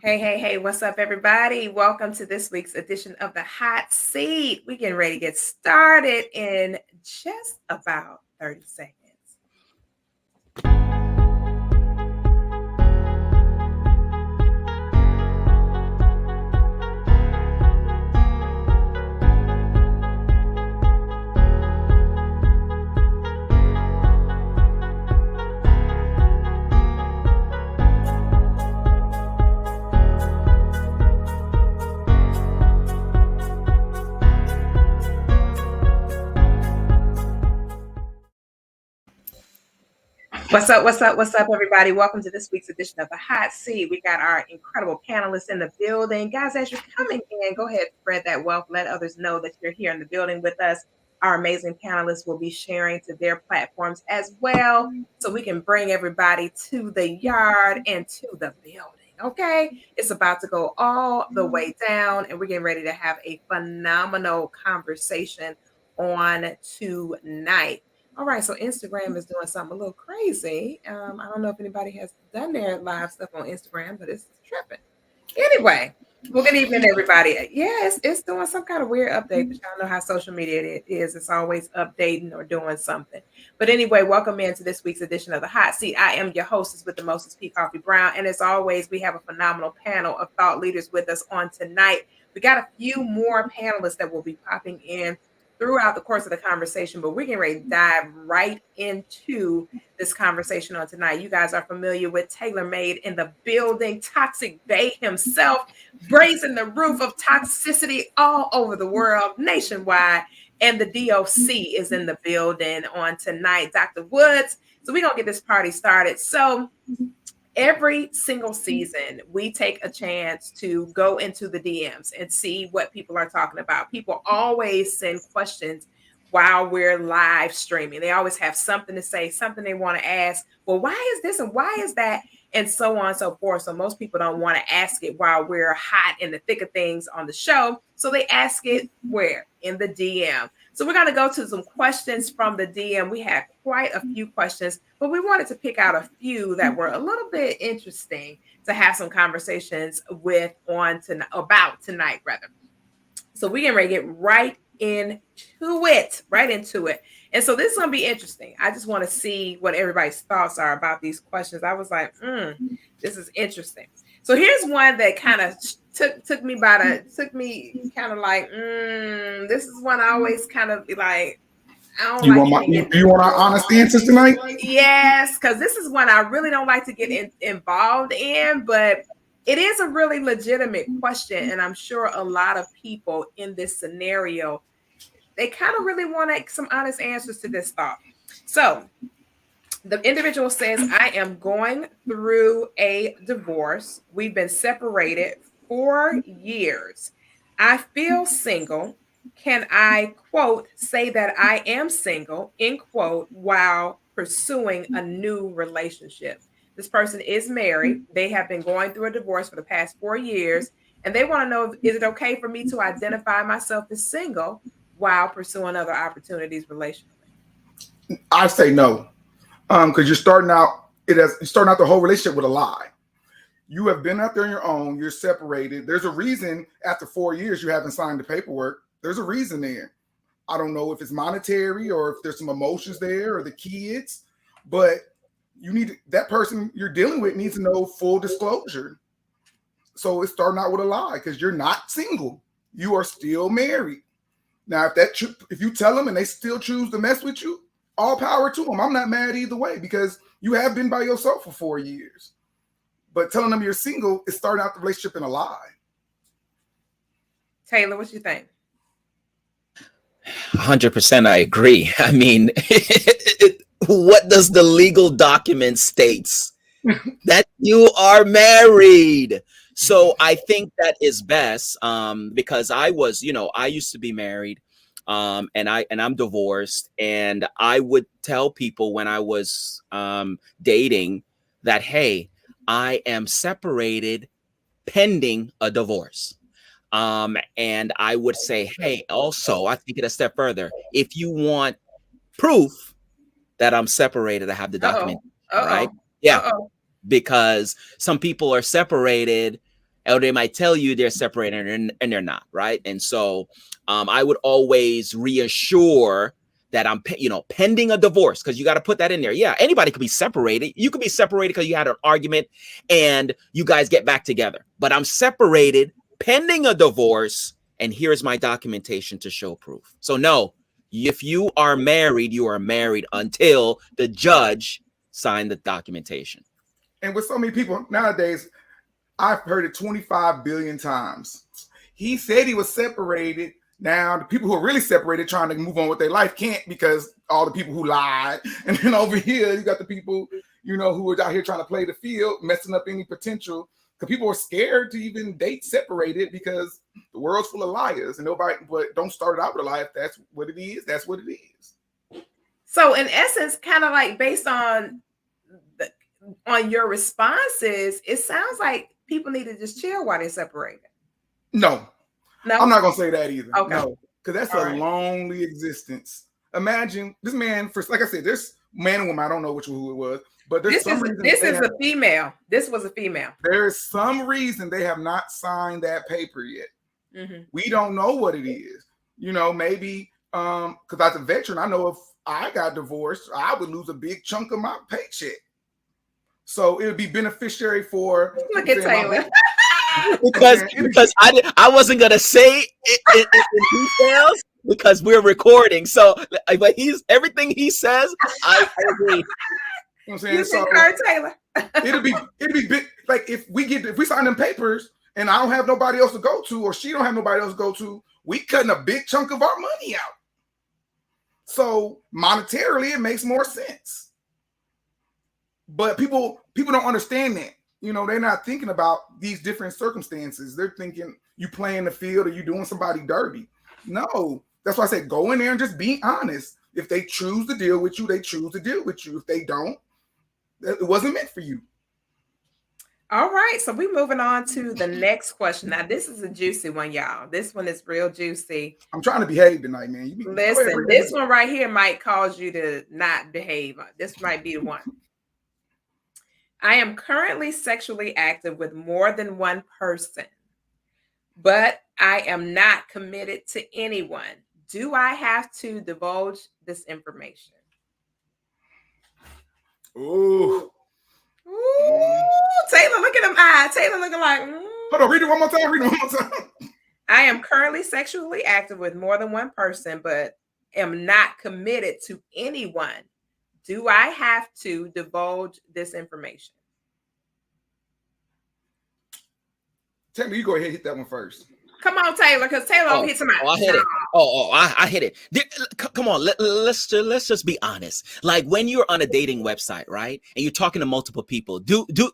Hey, what's up, everybody? Welcome to this week's edition of the Hot Seat. We're getting ready to get started in just about 30 seconds. What's up, everybody? Welcome to this week's edition of the Hot Seat. We got our incredible panelists in the building. Guys, as you're coming in, go ahead, spread that wealth. Let others know that you're here in the building with us. Our amazing panelists will be sharing to their platforms as well, so we can bring everybody to the yard and to the building. Okay, it's about to go all the way down, and we're getting ready to have a phenomenal conversation on tonight. All right, so Instagram is doing something a little crazy. I don't know if anybody has done their live stuff on Instagram, but it's tripping. Anyway, well, good evening, everybody. Yeah, it's doing some kind of weird update, but y'all know how social media it is. It's always updating or doing something. But anyway, welcome into this week's edition of the Hot Seat. I am your hostess with the mostest, P. Koffe Brown, and as always, we have a phenomenal panel of thought leaders with us on tonight. We got a few more panelists that will be popping in throughout the course of the conversation, but we're getting ready to dive right into this conversation on tonight. You guys are familiar with Taylor Made in the building, Toxic Bay himself, brazen the roof of toxicity all over the world, nationwide, and the DOC is in the building on tonight, Dr. Woods. So we're going to get this party started. So every single season, we take a chance to go into the DMs and see what people are talking about. People always send questions while we're live streaming. They always have something to say, something they want to ask. Well, why is this and why is that? And so on and so forth. So most people don't want to ask it while we're hot in the thick of things on the show. So they ask it where? In the DM. So we're going to go to some questions from the DM. We had quite a few questions, but we wanted to pick out a few that were a little bit interesting to have some conversations with about tonight, rather. So we're getting ready to get right into it. And so this is going to be interesting. I just want to see what everybody's thoughts are about these questions. I was like, this is interesting. So here's one that kind of took me kind of like, this is one I always kind of be like, I don't you like want you want our honest answers tonight? Yes, because this is one I really don't like to get involved in, but it is a really legitimate question. And I'm sure a lot of people in this scenario, they kind of really want some honest answers to this thought. So the individual says, I am going through a divorce. We've been separated 4 years. I feel single. Can I, quote, say that I am single, end quote, while pursuing a new relationship? This person is married. They have been going through a divorce for the past 4 years. And they want to know, is it okay for me to identify myself as single while pursuing other opportunities relationally? I say no. Because you're starting out the whole relationship with a lie. You have been out there on your own, you're separated. There's a reason after 4 years you haven't signed the paperwork. There's a reason there. I don't know if it's monetary or if there's some emotions there or the kids, but that person you're dealing with needs to know full disclosure. So it's starting out with a lie because you're not single. You are still married. Now, if you tell them and they still choose to mess with you, all power to them. I'm not mad either way because you have been by yourself for 4 years. But telling them you're single is starting out the relationship in a lie. Taylor, what you think? 100% I agree. I mean, what does the legal document states? That you are married. So I think that is best because I used to be married. And I'm divorced, and I would tell people when I was dating that, hey, I am separated pending a divorce. And I would say, hey, also, I take it a step further. If you want proof that I'm separated, I have the document, right? Yeah, because some people are separated or they might tell you they're separated and they're not, right? And so I would always reassure that I'm, pending a divorce, because you got to put that in there. Yeah, anybody could be separated. You could be separated because you had an argument and you guys get back together. But I'm separated, pending a divorce, and here's my documentation to show proof. So no, if you are married, you are married until the judge signed the documentation. And with so many people nowadays, I've heard it 25 billion times. He said he was separated. Now, the people who are really separated trying to move on with their life can't, because all the people who lied. And then over here, you got the people, who are out here trying to play the field, messing up any potential. Because people are scared to even date separated because the world's full of liars. And nobody, but don't start it out with a lie. If that's what it is, that's what it is. So in essence, kind of like based on your responses, it sounds like people need to just chill while they're separated. No. I'm not gonna say that either. Okay. No, because that's a lonely existence. Imagine this man. Like I said, there's man and woman. I don't know who it was, but there's this is a female. This was a female. There is some reason they have not signed that paper yet. Mm-hmm. We don't know what it is. Maybe because as a veteran, I know if I got divorced, I would lose a big chunk of my paycheck. So it would be beneficiary for. Look at Taylor. because I wasn't gonna say it in details because we're recording. So, but everything he says, I agree. You know what I'm saying? You concur, Taylor. it'll be big. Like if we sign them papers and I don't have nobody else to go to, or she don't have nobody else to go to, we cutting a big chunk of our money out. So monetarily, it makes more sense. But people don't understand that. They're not thinking about these different circumstances. They're thinking you playing the field or you doing somebody dirty. No, that's why I said go in there and just be honest. If they choose to deal with you, they choose to deal with you. If they don't, it wasn't meant for you. All right, so we're moving on to the next question. Now, this is a juicy one, y'all. This one is real juicy. I'm trying to behave tonight, man. Listen, this one right here might cause you to not behave. This might be the one. I am currently sexually active with more than one person, but I am not committed to anyone. Do I have to divulge this information? Ooh. Taylor, look at him eyes. Taylor looking like, Hold on, read it one more time. I am currently sexually active with more than one person, but am not committed to anyone. Do I have to divulge this information? Taylor, you go ahead and hit that one first. Come on, Taylor, because Taylor hit somebody. I hit it. I hit it. Come on, let's just be honest. Like when you're on a dating website, right, and you're talking to multiple people,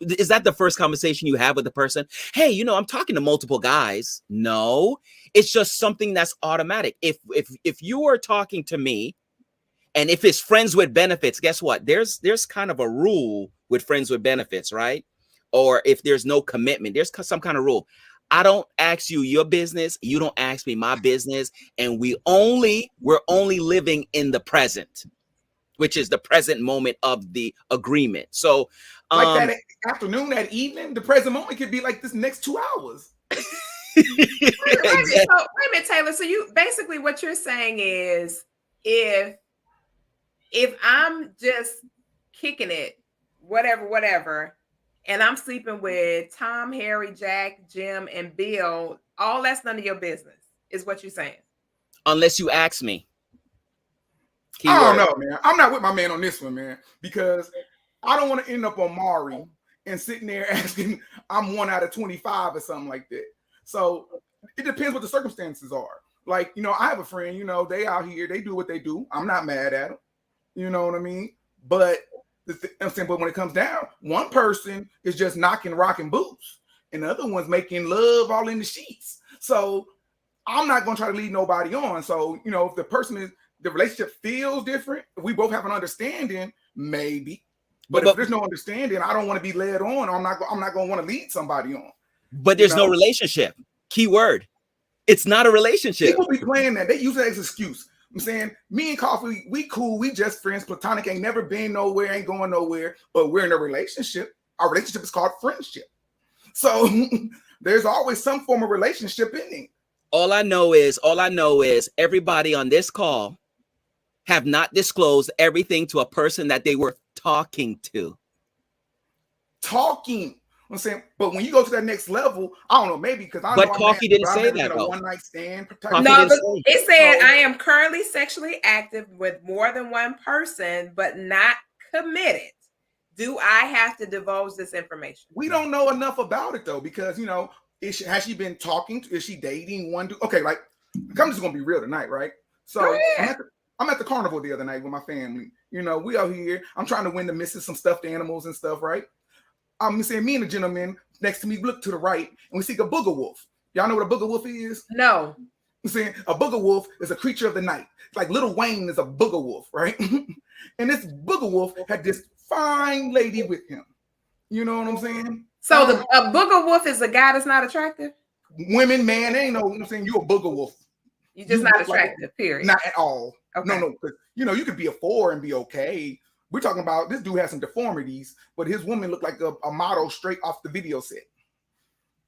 is that the first conversation you have with the person? Hey, I'm talking to multiple guys. No, it's just something that's automatic. If you are talking to me, and if it's friends with benefits, guess what? There's kind of a rule with friends with benefits, right? Or if there's no commitment, there's some kind of rule. I don't ask you your business. You don't ask me my business. And we're only living in the present, which is the present moment of the agreement. So like that afternoon, that evening, the present moment could be like this next 2 hours. Wait a minute, Taylor. So you basically what you're saying is if I'm just kicking it, whatever, and I'm sleeping with Tom, Harry, Jack, Jim, and Bill, all that's none of your business, is what you're saying. Unless you ask me. Keyword. I don't know, man. I'm not with my man on this one, man, because I don't want to end up on Maury and sitting there asking I'm 1 out of 25 or something like that. So it depends what the circumstances are. Like, I have a friend, they out here, they do what they do. I'm not mad at them. You know what I mean? But but when it comes down, one person is just knocking, rocking boots, and the other one's making love all in the sheets. So I'm not going to try to lead nobody on. So, if the relationship feels different, if we both have an understanding, maybe. But if there's no understanding, I don't want to be led on. I'm not going to want to lead somebody on. But there's no relationship. Keyword. It's not a relationship. People be playing that. They use that as an excuse. I'm saying me and Koffe, we cool, we just friends, platonic, ain't never been nowhere, ain't going nowhere, but we're in a relationship. Our relationship is called friendship. So there's always some form of relationship in it. All I know is everybody on this call have not disclosed everything to a person that they were talking to. I'm saying, but when you go to that next level, I don't know, maybe because I But know Koffe didn't say that, a though. one night stand. Koffe No, didn't but say. it said I am currently sexually active with more than one person, but not committed. Do I have to divulge this information? We don't know enough about it though, because has she been talking? Is she dating one dude? Okay, like I'm just gonna be real tonight, right? So I'm at the carnival the other night with my family. We out here. I'm trying to win the missus some stuffed animals and stuff, right? I'm saying me and the gentleman next to me look to the right and we see a booger wolf. Y'all know what a booger wolf is? No. I'm saying a booger wolf is a creature of the night. Like Little Wayne is a booger wolf, right? And this booger wolf had this fine lady with him. You know what I'm saying? So a booger wolf is a guy that's not attractive? Women, man, ain't no, I'm saying, you're a booger wolf. You're just not attractive, period. Not at all. Okay. No, because you could be a 4 and be okay. We're talking about this dude has some deformities, but his woman looked like a model straight off the video set.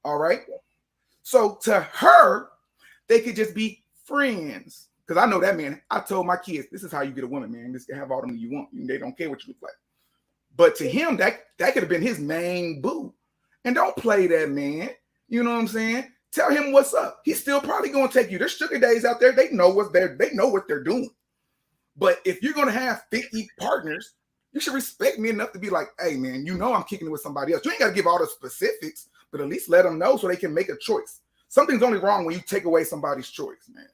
All right. So to her, they could just be friends. Because I know that, man. I told my kids, this is how you get a woman, man. Just have all them you want. They don't care what you look like. But to him, that could have been his main boo. And don't play that, man. You know what I'm saying? Tell him what's up. He's still probably going to take you. There's sugar daddies out there. They know what they're doing. But if you're going to have 50 partners, you should respect me enough to be like, hey, man, I'm kicking it with somebody else. You ain't got to give all the specifics, but at least let them know so they can make a choice. Something's only wrong when you take away somebody's choice, man.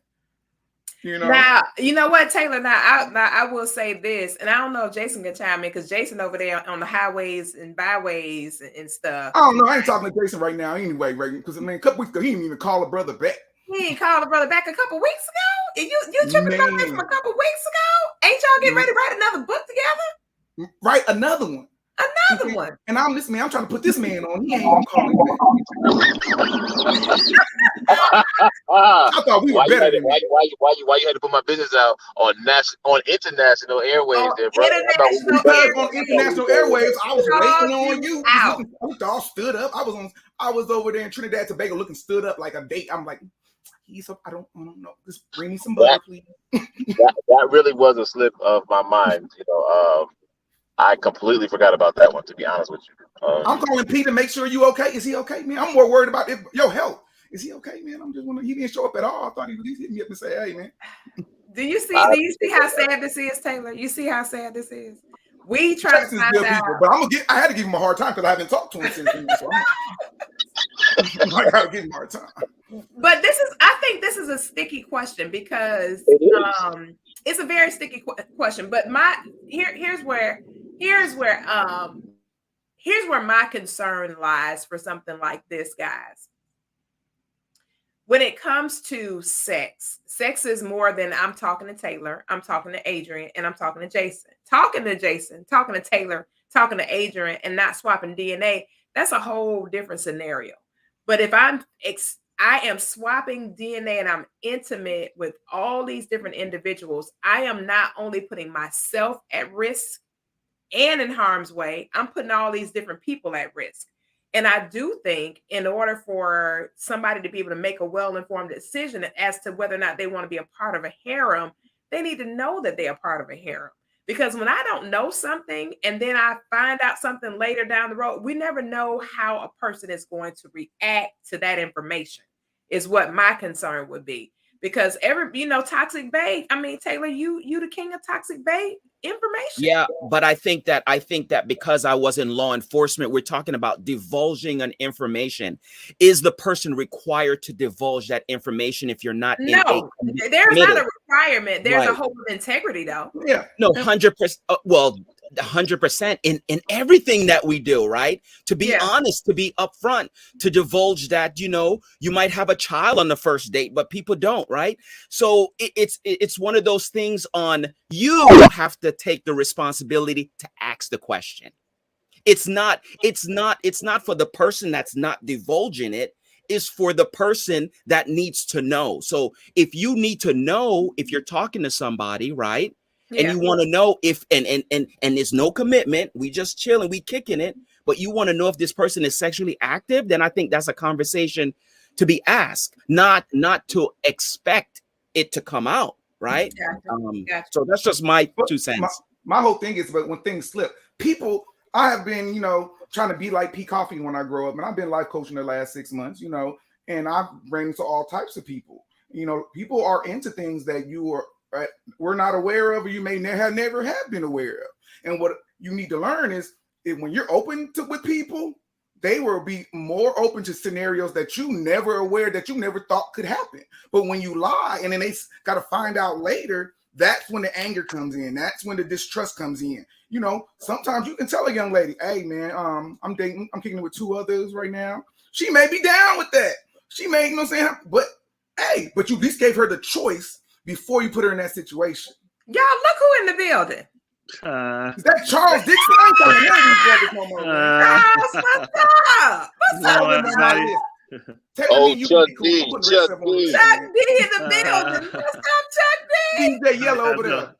Now, you know what, Taylor? Now, I will say this, and I don't know if Jason can chime in because Jason over there on the highways and byways and stuff. I don't know. I ain't talking to Jason right now anyway, right? Because, a couple weeks ago, he didn't even call a brother back. He ain't called a brother back a couple weeks ago? And you tripping about this from a couple weeks ago? Ain't y'all getting ready to write another book together? Write another one. Another one. And I'm trying to put this man on. He ain't gonna call me back. I thought we were better than that. Why you had to put my business out on international airwaves there, bro? On international airwaves, I was waiting on you. I was all stood up. I was over there in Trinidad and Tobago looking stood up like a date. I'm like, I don't know. Just bring me some butter, please. that really was a slip of my mind. I completely forgot about that one, to be honest with you. I'm calling Pete to make sure you okay. Is he okay, man? I'm more worried about your health. Is he okay, man? I'm just wondering. He didn't show up at all. I thought he would at least hit me up and say, hey, man. Do you see how sad this is, Taylor? You see how sad this is? We try to find out. People, but I had to give him a hard time because I haven't talked to him since. So I gotta give him a hard time. But I think this is a sticky question because it's a very sticky question. But here's where my concern lies for something like this, guys. When it comes to sex is more than I'm talking to Taylor, I'm talking to Adrian, and I'm talking to Jason. Talking to Jason, talking to Taylor, talking to Adrian, and not swapping DNA, that's a whole different scenario. But if I am swapping DNA and I'm intimate with all these different individuals, I am not only putting myself at risk and in harm's way, I'm putting all these different people at risk. And I do think in order for somebody to be able to make a well-informed decision as to whether or not they want to be a part of a harem, they need to know that they are part of a harem. Because when I don't know something and then I find out something later down the road, we never know how a person is going to react to that information is what my concern would be. Because toxic bait. I mean, Taylor, you the king of toxic bait information. Yeah, but I think that because I was in law enforcement, we're talking about divulging an information. Is the person required to divulge that information if you're not? No, there's not a requirement. There's a hope of integrity, though. Yeah, no, 100%. Well, 100% in everything that we do, right? To be honest, to be upfront, to divulge that, you might have a child on the first date, but people don't, right? So it's one of those things on you have to take the responsibility to ask the question. It's not for the person that's not divulging it. Is for the person that needs to know. So if you need to know if you're talking to somebody, right? Yeah. And you want to know if and there's no commitment, we just chilling, we kicking it, but you want to know if this person is sexually active, then I think that's a conversation to be asked, not to expect it to come out, right? Gotcha. So that's just my But 2 cents. my whole thing is, but when things slip, people, I have been, trying to be like P. Koffe when I grow up, and I've been life coaching the last 6 months, and I've ran into all types of people. People are into things that we're not aware of, or you may never have been aware of. And what you need to learn is when you're open with people, they will be more open to scenarios that you never aware, that you never thought could happen. But when you lie and then they got to find out later, that's when the anger comes in. That's when the distrust comes in. Sometimes you can tell a young lady, hey man, I'm kicking it with 2 others right now. She may be down with that. She may, but hey, but you at least gave her the choice before you put her in that situation. Y'all, look who in the building. Is that Charles Dixon? I ain't talking about these brothers no more, man. Charles, what's up? What's up, everybody? Taylor, you Chuck can be D, cool. Chuck D. Chuck D in the building. What's up, Chuck D? DJ Yellow over there.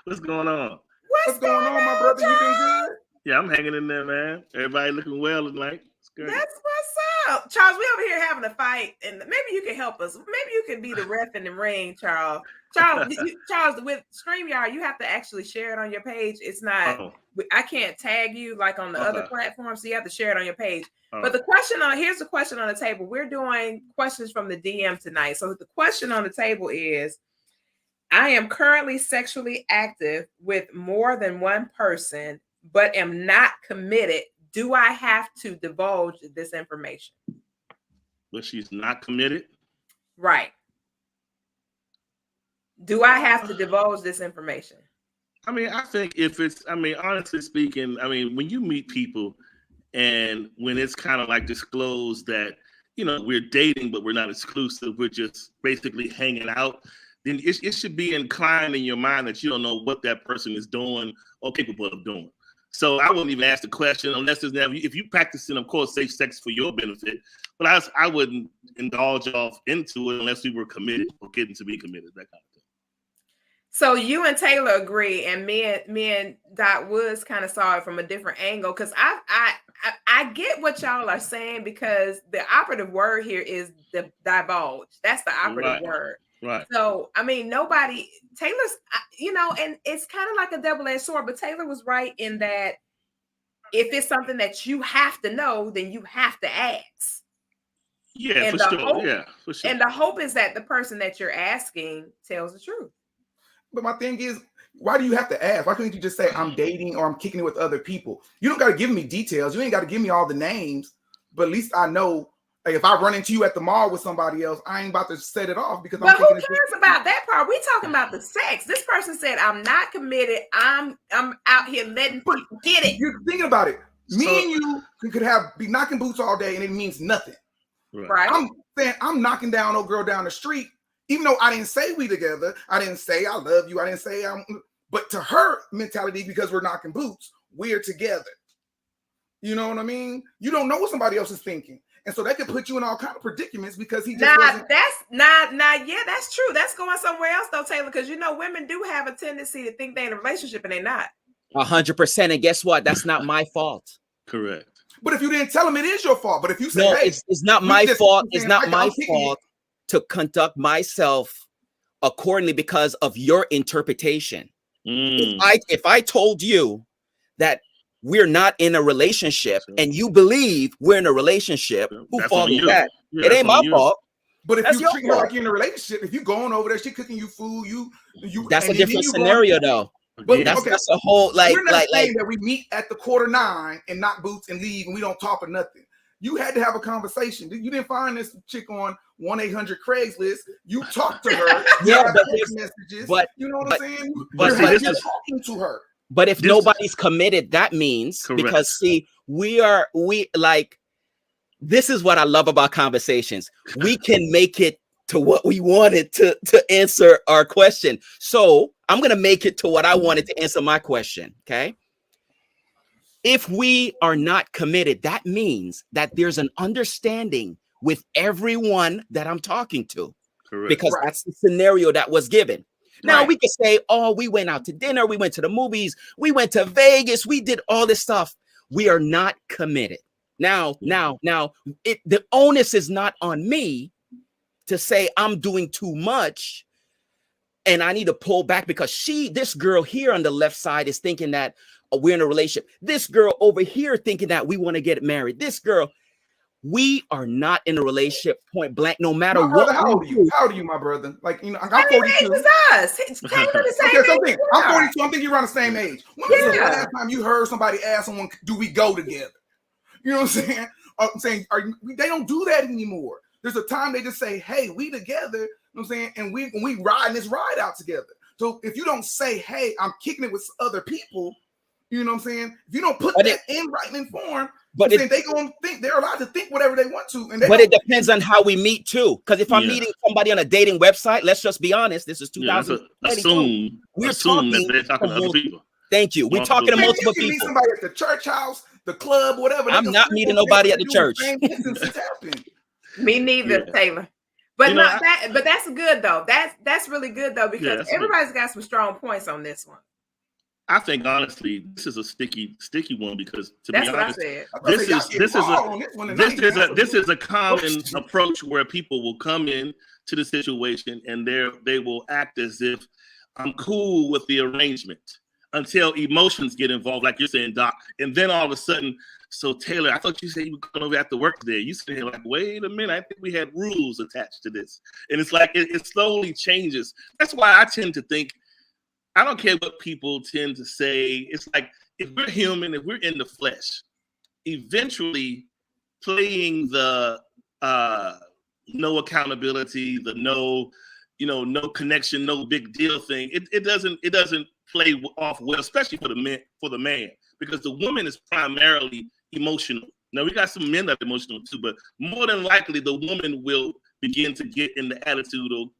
What's going on? What's going on, my brother? You been good? Yeah, I'm hanging in there, man. Everybody looking well tonight. That's what's up. Charles, we over here having a fight, and maybe you can help us. Maybe you can be the ref in the ring, Charles. Charles, with StreamYard, you have to actually share it on your page. It's not, I can't tag you like on the other platforms, so you have to share it on your page. But here's the question on the table. We're doing questions from the DM tonight. So the question on the table is, I am currently sexually active with more than one person, but am not committed. Do I have to divulge this information? But she's not committed? Right. Do I have to divulge this information? I mean, I think honestly speaking, when you meet people and when it's kind of like disclosed that, we're dating, but we're not exclusive, we're just basically hanging out, then it should be inclined in your mind that you don't know what that person is doing or capable of doing. So I wouldn't even ask the question unless if you practicing, of course, safe sex for your benefit. But I wouldn't indulge off into it unless we were committed or getting to be committed, that kind of thing. So you and Taylor agree, and me and Dot Woods kind of saw it from a different angle, because I get what y'all are saying, because the operative word here is the divulge. That's the operative word. Right. So, Taylor's, and it's kind of like a double-edged sword, but Taylor was right in that if it's something that you have to know, then you have to ask. Yeah, and for sure. For sure. And the hope is that the person that you're asking tells the truth. But my thing is, why do you have to ask? Why couldn't you just say I'm dating or I'm kicking it with other people? You don't got to give me details. You ain't got to give me all the names, but at least I know. Like if I run into you at the mall with somebody else, I ain't about to set it off because. But who cares about that part? We talking about the sex. This person said, "I'm not committed. I'm out here letting people get it." You're thinking about it. Me and you could be knocking boots all day, and it means nothing. Right. I'm saying I'm knocking down no girl down the street, even though I didn't say we together. I didn't say I love you. I didn't say But to her mentality, because we're knocking boots, we're together. You know what I mean? You don't know what somebody else is thinking. And so that could put you in all kind of predicaments because he just that's true. That's going somewhere else though, Taylor, because women do have a tendency to think they're in a relationship and they're not. 100%. And guess what? That's not my fault. Correct. But if you didn't tell him, it is your fault. But if you say, no, hey, it's not my fault. It's not my fault to conduct myself accordingly because of your interpretation. If I told you that we're not in a relationship and you believe we're in a relationship, who fault is that? It ain't my fault. But if you treat her like you're in a relationship, if you going over there, she cooking you food, you that's a different scenario though. But that's a whole we're not saying that we meet at the 8:45 and knock boots and leave and we don't talk or nothing. You had to have a conversation. You didn't find this chick on 1-800 Craigslist. You talked to her. Yeah, but you know what I'm saying? But you're talking to her. But if nobody's committed, that means because see, this is what I love about conversations. We can make it to what we wanted to answer our question. So I'm going to make it to what I wanted to answer my question. Okay. If we are not committed, that means that there's an understanding with everyone that I'm talking to. Correct. Because that's the scenario that was given. Now we could say, oh, we went out to dinner, we went to the movies, we went to Vegas, we did all this stuff. we are not committed. Now, the onus is not on me to say I'm doing too much and I need to pull back because this girl here on the left side is thinking that we're in a relationship. This girl over here thinking that we want to get married. This girl, we are not in a relationship, point blank, no matter My brother, what. how old are you? How old are you, my brother? Like, you know, I'm 42. It's us. It's kind of the same Okay, so age. I'm 42. I'm thinking you're around the same age. When was the last time you heard somebody ask someone, "Do we go together?" You know what I'm saying? I'm saying, they don't do that anymore. There's a time they just say, "Hey, we together." You know what I'm saying? And we riding this ride out together. So if you don't say, "Hey, I'm kicking it with other people," you know what I'm saying? If you don't put that in writing form, but they gonna think they're allowed to think whatever they want to. And it depends on how we meet too. Because if I'm meeting somebody on a dating website, let's just be honest. This is 2022. We're talking that they're talking to other people. Thank you. We're talking to multiple you people. Meet somebody at the church house, the club, whatever. I'm not meeting nobody at the church. Me neither, Taylor. But but that's good though. That's really good though, because everybody's got some strong points on this one. I think honestly, this is a sticky one because to be honest, this is a common approach where people will come in to the situation and they will act as if I'm cool with the arrangement until emotions get involved, like you're saying, Doc, and then all of a sudden, so Taylor, I thought you said you were going over after work today. You said like, wait a minute, I think we had rules attached to this, and it's like it slowly changes. That's why I tend to think. I don't care what people tend to say. It's like if we're human, if we're in the flesh, eventually playing the no accountability, the no connection, no big deal thing. It doesn't play off well, especially for the man, because the woman is primarily emotional. Now we got some men that are emotional too, but more than likely the woman will begin to get in the attitudinal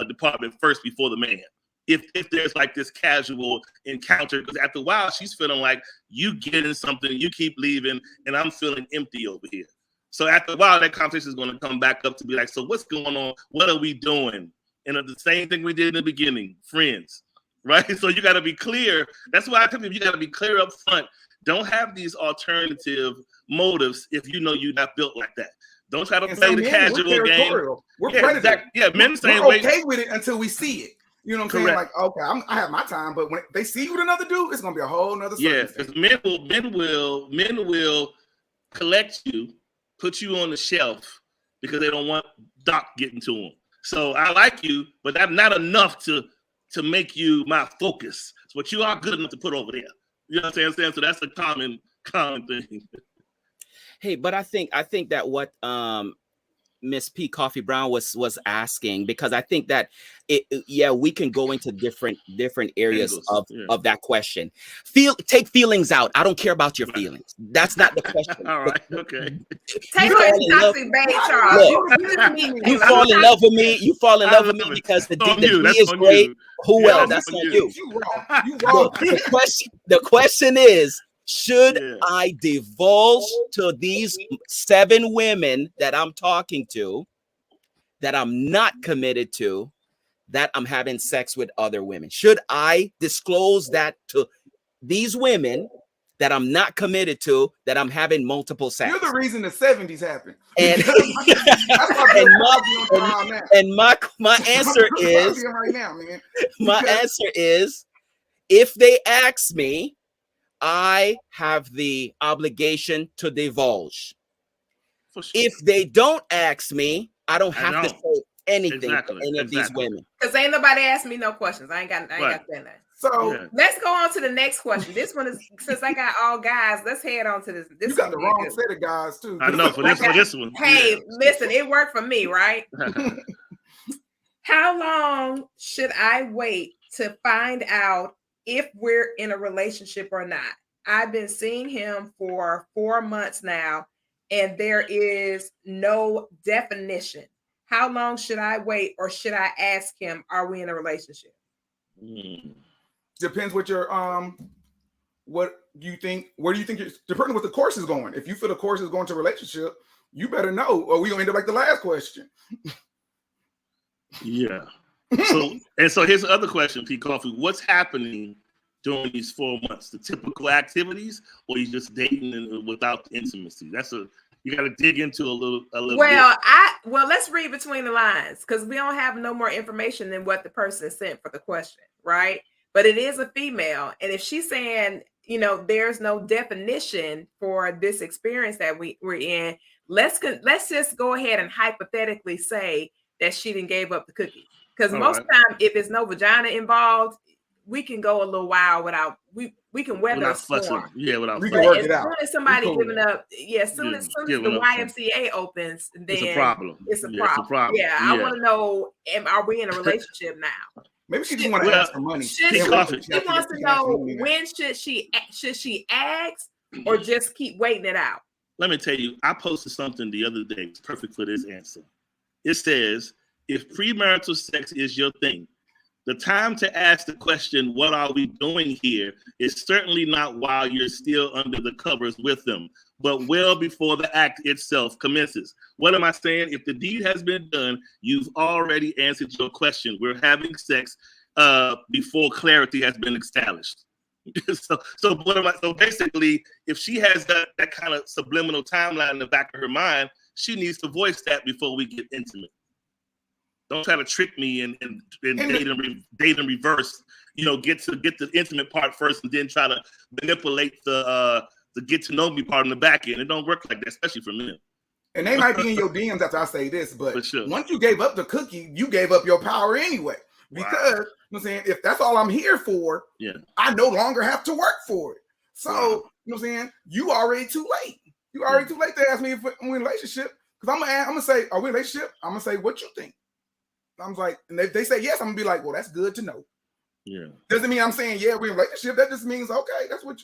department first before the man. If there's like this casual encounter, because after a while she's feeling like you getting something, you keep leaving, and I'm feeling empty over here. So after a while, that conversation is going to come back up to be like, so what's going on? What are we doing? And the same thing we did in the beginning, friends, right? So you got to be clear. That's why I tell you, you got to be clear up front. Don't have these alternative motives if you know you're not built like that. Don't try to play the casual game. We're predators. Exactly. Yeah, men saying we're okay with it until we see it. You know what I'm saying? Correct. Like, okay, I have my time, but when they see you with another dude, it's gonna be a whole nother. Yeah, because men will collect you, put you on the shelf because they don't want Doc getting to them. So I like you, but that's not enough to make you my focus. But you are good enough to put over there. You know what I'm saying? So that's a common thing. Hey, but I think that what Miss P. Koffe Brown was asking, because I think that we can go into different areas of that question. Take feelings out. I don't care about your feelings. That's not the question. All right, okay. Taylor is toxic, babe, Charles. You fall in love with me. You fall in love with me because the D is great. Who else? That's on you. You wrong. The question is, should I divulge to these 7 women that I'm talking to, that I'm not committed to, that I'm having sex with other women? Should I disclose that to these women that I'm not committed to, that I'm having multiple sex? You're the reason the 70s happened. And my answer is right now, man. My answer is, if they ask me, I have the obligation to divulge. Sure. If they don't ask me, I don't have to say anything to any of these women. Because ain't nobody asked me no questions. I ain't got that. So let's go on to the next question. This one is, since I got all guys, let's head on to this. You got the wrong set of guys too. I know for this one. Hey, listen, it worked for me, right? How long should I wait to find out if we're in a relationship or not? I've been seeing him for 4 months now, and there is no definition. How long should I wait, or should I ask him, are we in a relationship? Depends what your what you think. Where do you think depending what the course is going? If you feel the course is going to a relationship, you better know, or we gonna end up like the last question. Yeah. So here's the other question, P. Koffe. What's happening during these 4 months? The typical activities, or you just dating and without the intimacy? You got to dig into a little Well, bit. let's read between the lines, because we don't have no more information than what the person sent for the question, right? But it is a female, and if she's saying, there's no definition for this experience that we're in, let's just go ahead and hypothetically say that she didn't gave up the cookies, because most of the time, if there's no vagina involved, we can go a little while without we can weather a storm. Yeah, without we fussing. can work it As out. soon as somebody giving up, as soon as the YMCA opens, then it's a problem. It's a problem. Yeah, I want to know: are we in a relationship now? Maybe she just want to ask for money. She wants to know when should she ask or just keep waiting it out. Let me tell you, I posted something the other day. It's perfect for this answer. It says, if premarital sex is your thing, the time to ask the question, what are we doing here, is certainly not while you're still under the covers with them, but well before the act itself commences. What am I saying? If the deed has been done, you've already answered your question. We're having sex before clarity has been established. So basically, if she has that kind of subliminal timeline in the back of her mind, she needs to voice that before we get intimate. Don't try to trick me and date in reverse. Get the intimate part first, and then try to manipulate the get to know me part in the back end. It don't work like that, especially for men. And they might be in your DMs after I say this, but sure. Once you gave up the cookie, you gave up your power anyway. Because you know what I'm saying, if that's all I'm here for, I no longer have to work for it. So you know what I'm saying, you already too late. You already too late to ask me if we're in a relationship. Because I'm gonna say, are we in a relationship? I'm gonna say, what you think? I'm like, and if they say yes, I'm gonna be like, well, that's good to know. Yeah. Doesn't mean I'm saying, yeah, we're in a relationship. That just means, okay, that's what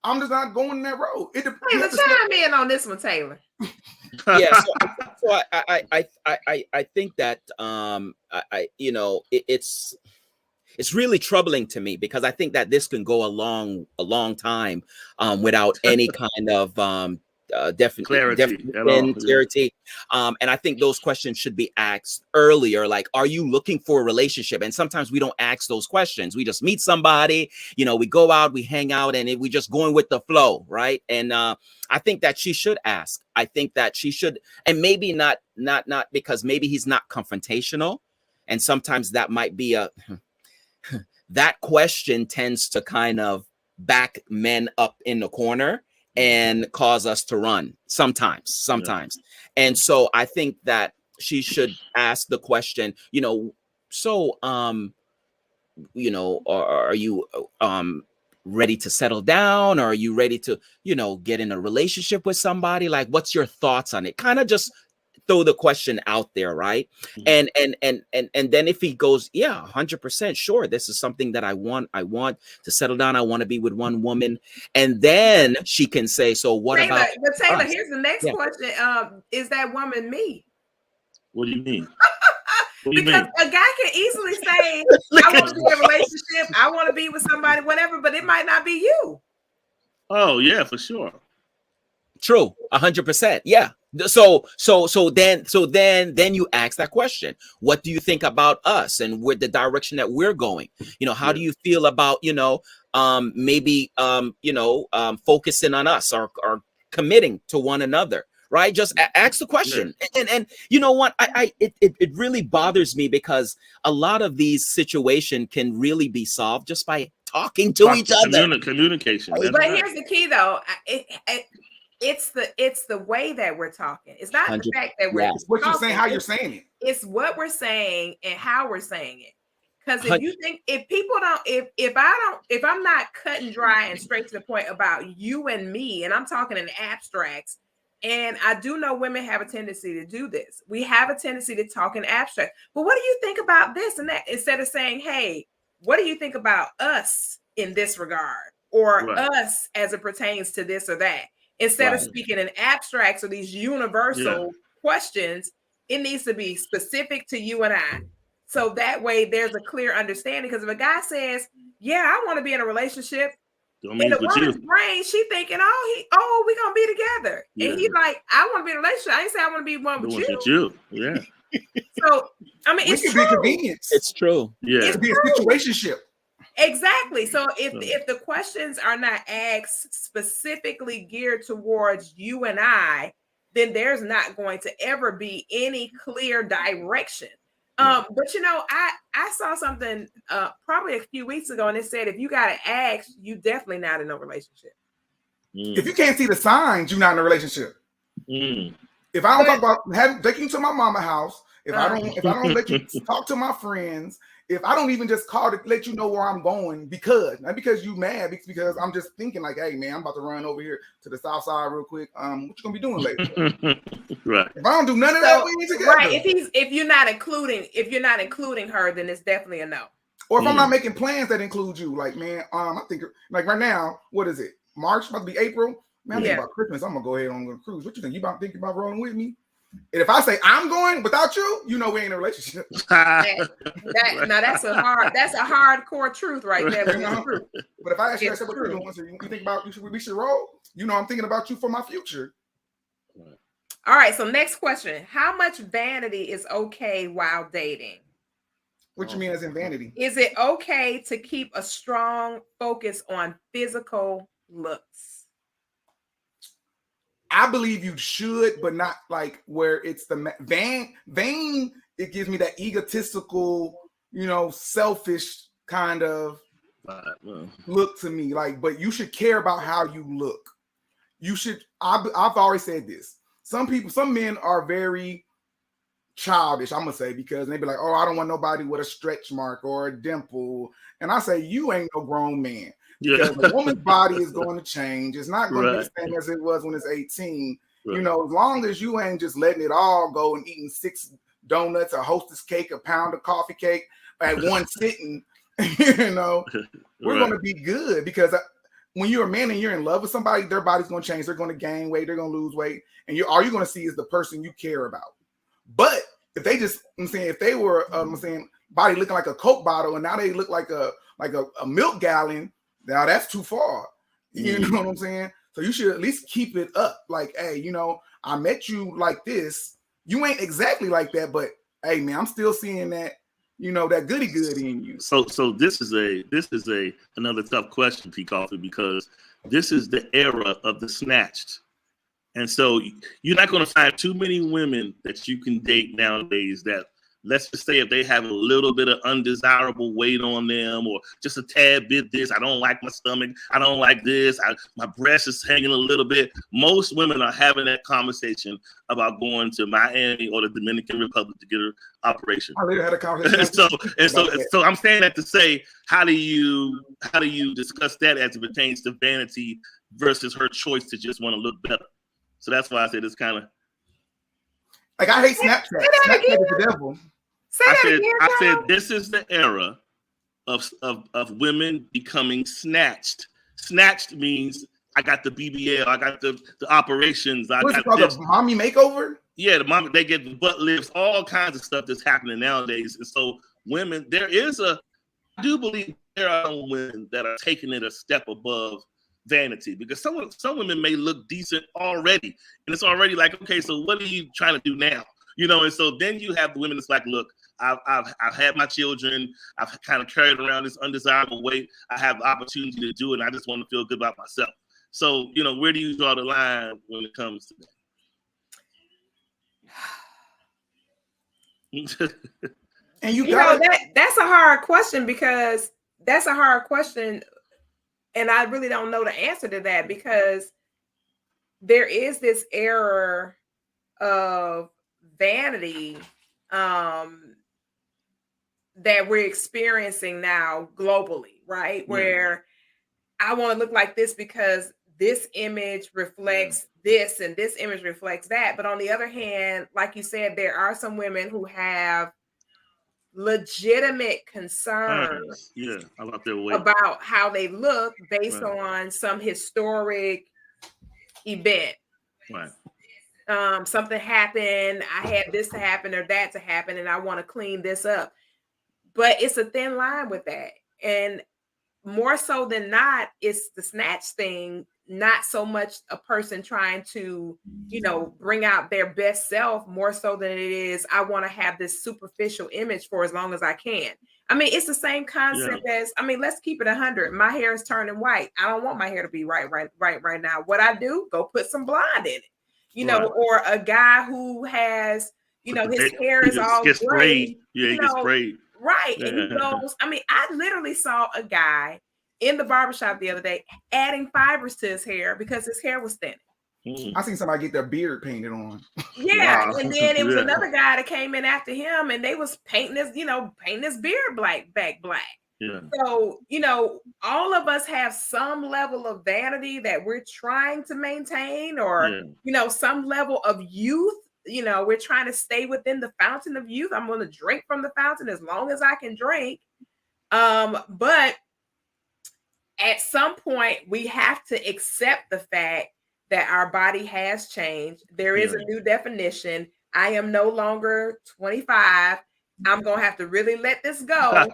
I'm just not going that road. Taylor, chime in on this one, Taylor. Yeah, so I think that it's really troubling to me, because I think that this can go a long time without any kind of clarity. And I think those questions should be asked earlier. Like, are you looking for a relationship? And sometimes we don't ask those questions. We just meet somebody, we go out, we hang out, and we just going with the flow, right? And I think that she should ask. I think that she should, and maybe not because maybe he's not confrontational, and sometimes that might be that question tends to kind of back men up in the corner and cause us to run sometimes. And so I think that she should ask the question, are you ready to settle down? Or are you ready to, get in a relationship with somebody? Like, what's your thoughts on it? Kind of just throw the question out there, right? Mm-hmm. And then if he goes, 100% sure, this is something that I want to settle down. I want to be with one woman, and then she can say, so what Taylor, about? But Taylor, here's the next question: is that woman me? What do you mean? Because a guy can easily say, I want to be in a relationship, I want to be with somebody, whatever, but it might not be you. Oh yeah, for sure. True, 100%. Yeah. So then you ask that question. What do you think about us and with the direction that we're going? How do you feel about focusing on us or committing to one another? Right? Just ask the question. And you know what? It really bothers me, because a lot of these situations can really be solved just by talking to each other. Communication. But here's the key, though. It's the way that we're talking. It's not the fact that we're it's what you're saying, how you're saying it. It's what we're saying and how we're saying it. Because if you think, if I'm not cut and dry and straight to the point about you and me, and I'm talking in abstracts, and I do know women have a tendency to do this. We have a tendency to talk in abstract. But what do you think about this and that? Instead of saying, hey, what do you think about us in this regard? Or us as it pertains to this or that? Instead of speaking in abstracts or these universal questions, it needs to be specific to you and I. So that way there's a clear understanding. Because if a guy says, I want to be in a relationship, in the woman's brain, she thinking, we're going to be together. Yeah. And he's like, I want to be in a relationship. I ain't say I want to be one with you. Yeah. So, I mean, it's true. Be convenience. It's true. Yeah. It could be a situationship. Exactly. So if the questions are not asked specifically geared towards you and I, then there's not going to ever be any clear direction. But you know, I saw something probably a few weeks ago, and it said if you got to ask, you definitely not in a relationship. If you can't see the signs, you're not in a relationship. If I don't talk about taking you to my mama house, if I don't let you talk to my friends, if I don't even just call to let you know where I'm going, not because you mad, because I'm just thinking like, hey man, I'm about to run over here to the south side real quick. What you gonna be doing later? Right. If I don't do none of that, we ain't together. Right. If you're not including her, then it's definitely a no. Or if I'm not making plans that include you, like man, I think like right now, what is it? March, about to be April. Man, I'm thinking about Christmas. I'm gonna go ahead on a cruise. What you think? You about thinking about rolling with me? And if I say I'm going without you, you know we ain't in a relationship. Now that's a hardcore truth right there. But if I ask you, what you doing? So you think about we should roll? You know, I'm thinking about you for my future. All right. So next question: how much vanity is okay while dating? What you mean as in vanity? Is it okay to keep a strong focus on physical looks? I believe you should, but not like where it's the vain. It gives me that egotistical, selfish kind of look to me. Like, but you should care about how you look. You should. I've always said this. Some men are very childish, I'm gonna say, because they be like, oh, I don't want nobody with a stretch mark or a dimple. And I say, you ain't no grown man. Because a woman's body is going to change. It's not going to be the same as it was when it's 18. As long as you ain't just letting it all go and eating 6 donuts, a Hostess cake, a pound of coffee cake at one sitting, we're going to be good. Because when you're a man and you're in love with somebody, their body's going to change. They're going to gain weight. They're going to lose weight. And all you're going to see is the person you care about. But if they just, if they were, body looking like a Coke bottle and now they look like a milk gallon, now that's too far. You know what I'm saying? So you should at least keep it up. Like, hey, I met you like this. You ain't exactly like that, but hey, man, I'm still seeing that, that goody in you. So this is another tough question, P. Koffe, because this is the era of the snatched. And so you're not going to find too many women that you can date nowadays that, let's just say, if they have a little bit of undesirable weight on them or just a tad bit this, I don't like my stomach, I don't like this, my breast is hanging a little bit. Most women are having that conversation about going to Miami or the Dominican Republic to get an operation. I later had a conversation. So I'm saying that to say, how do you discuss that as it pertains to vanity versus her choice to just want to look better? So that's why I said it's kind of like, I hate Snapchat. Snapchat is the devil. I said this is the era of women becoming snatched. Snatched means I got the BBL, I got the operations. What's it called, the mommy makeover? Yeah, the mommy, they get the butt lifts, all kinds of stuff that's happening nowadays. And so women, I do believe there are women that are taking it a step above vanity, because some women may look decent already, and it's already like, okay, so what are you trying to do now? And so then you have the women that's like, look, I've had my children, I've kind of carried around this undesirable weight, I have the opportunity to do it, and I just want to feel good about myself. So, where do you draw the line when it comes to that? And that's a hard question, because that's a hard question. And I really don't know the answer to that, because there is this era of vanity that we're experiencing now globally, right? Where I want to look like this because this image reflects this and this image reflects that. But on the other hand, like you said, there are some women who have legitimate concerns about how they look based on some historic event. Something happened, I had this to happen or that to happen, and I want to clean this up. But it's a thin line with that. And more so than not, it's the snatch thing, not so much a person trying to, bring out their best self, more so than it is, I want to have this superficial image for as long as I can. I mean, it's the same concept as, I mean, let's keep it 100. My hair is turning white. I don't want my hair to be right now. What I do, go put some blonde in it, you know, or a guy who has, you know, his hair is all gets gray, sprayed. Yeah, he you gets know, sprayed. right. And he goes, I mean, I literally saw a guy in the barbershop the other day adding fibers to his hair because his hair was thinning. I seen somebody get their beard painted on. Yeah, and then it was another guy that came in after him, and they was painting his beard black. Yeah. So, you know, all of us have some level of vanity that we're trying to maintain, or you know, some level of youth. You know, we're trying to stay within the fountain of youth. I'm going to drink from the fountain as long as I can drink. But at some point, we have to accept the fact that our body has changed. There is a new definition. I am no longer 25. I'm going to have to really let this go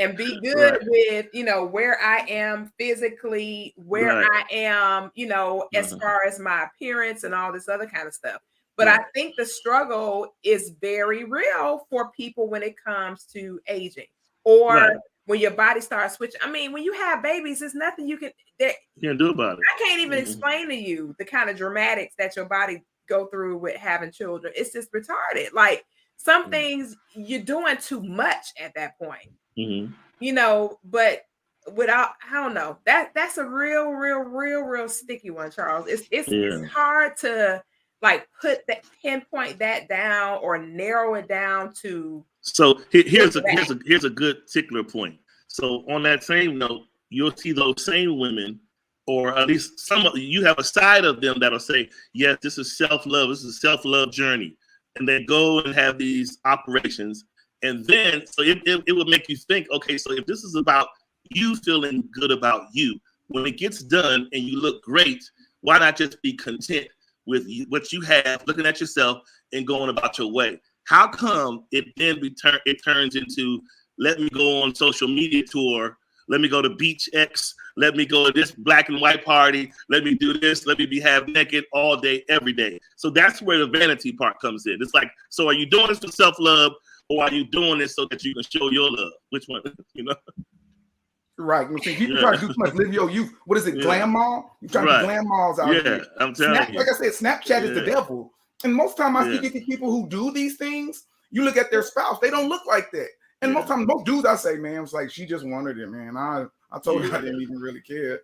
and be good with, you know, where I am physically, where I am, you know, as far as my appearance and all this other kind of stuff. But I think the struggle is very real for people when it comes to aging, or when your body starts switching. I mean, when you have babies, there's nothing you can do about it. I can't even explain to you the kind of dramatics that your body go through with having children. It's just retarded. Like some things you're doing too much at that point, you know, but without, I don't know, that's a real sticky one, Charles. It's hard to like pinpoint that down or narrow it down to. So here's a good particular point. So on that same note, you'll see those same women, or at least some of you have a side of them that'll say, yes, this is self-love. This is a self-love journey. And they go and have these operations. And then, so it would make you think, okay, so if this is about you feeling good about you, when it gets done and you look great, why not just be content with what you have, looking at yourself and going about your way? How come it then turns into, let me go on social media tour, let me go to Beach X, let me go to this black and white party, let me do this, let me be half naked all day, every day. So that's where the vanity part comes in. It's like, so are you doing this for self-love, or are you doing this so that you can show your love? Which one, you know? Right. You see, people try to do too much, live your youth. What is it, glam mall? You trying to do glam malls out here. I'm telling you. Like I said, Snapchat is the devil. And most time I see to people who do these things, you look at their spouse, they don't look like that. And most times, most dudes I say, man, it's like, she just wanted it, man. I told her I didn't even really care.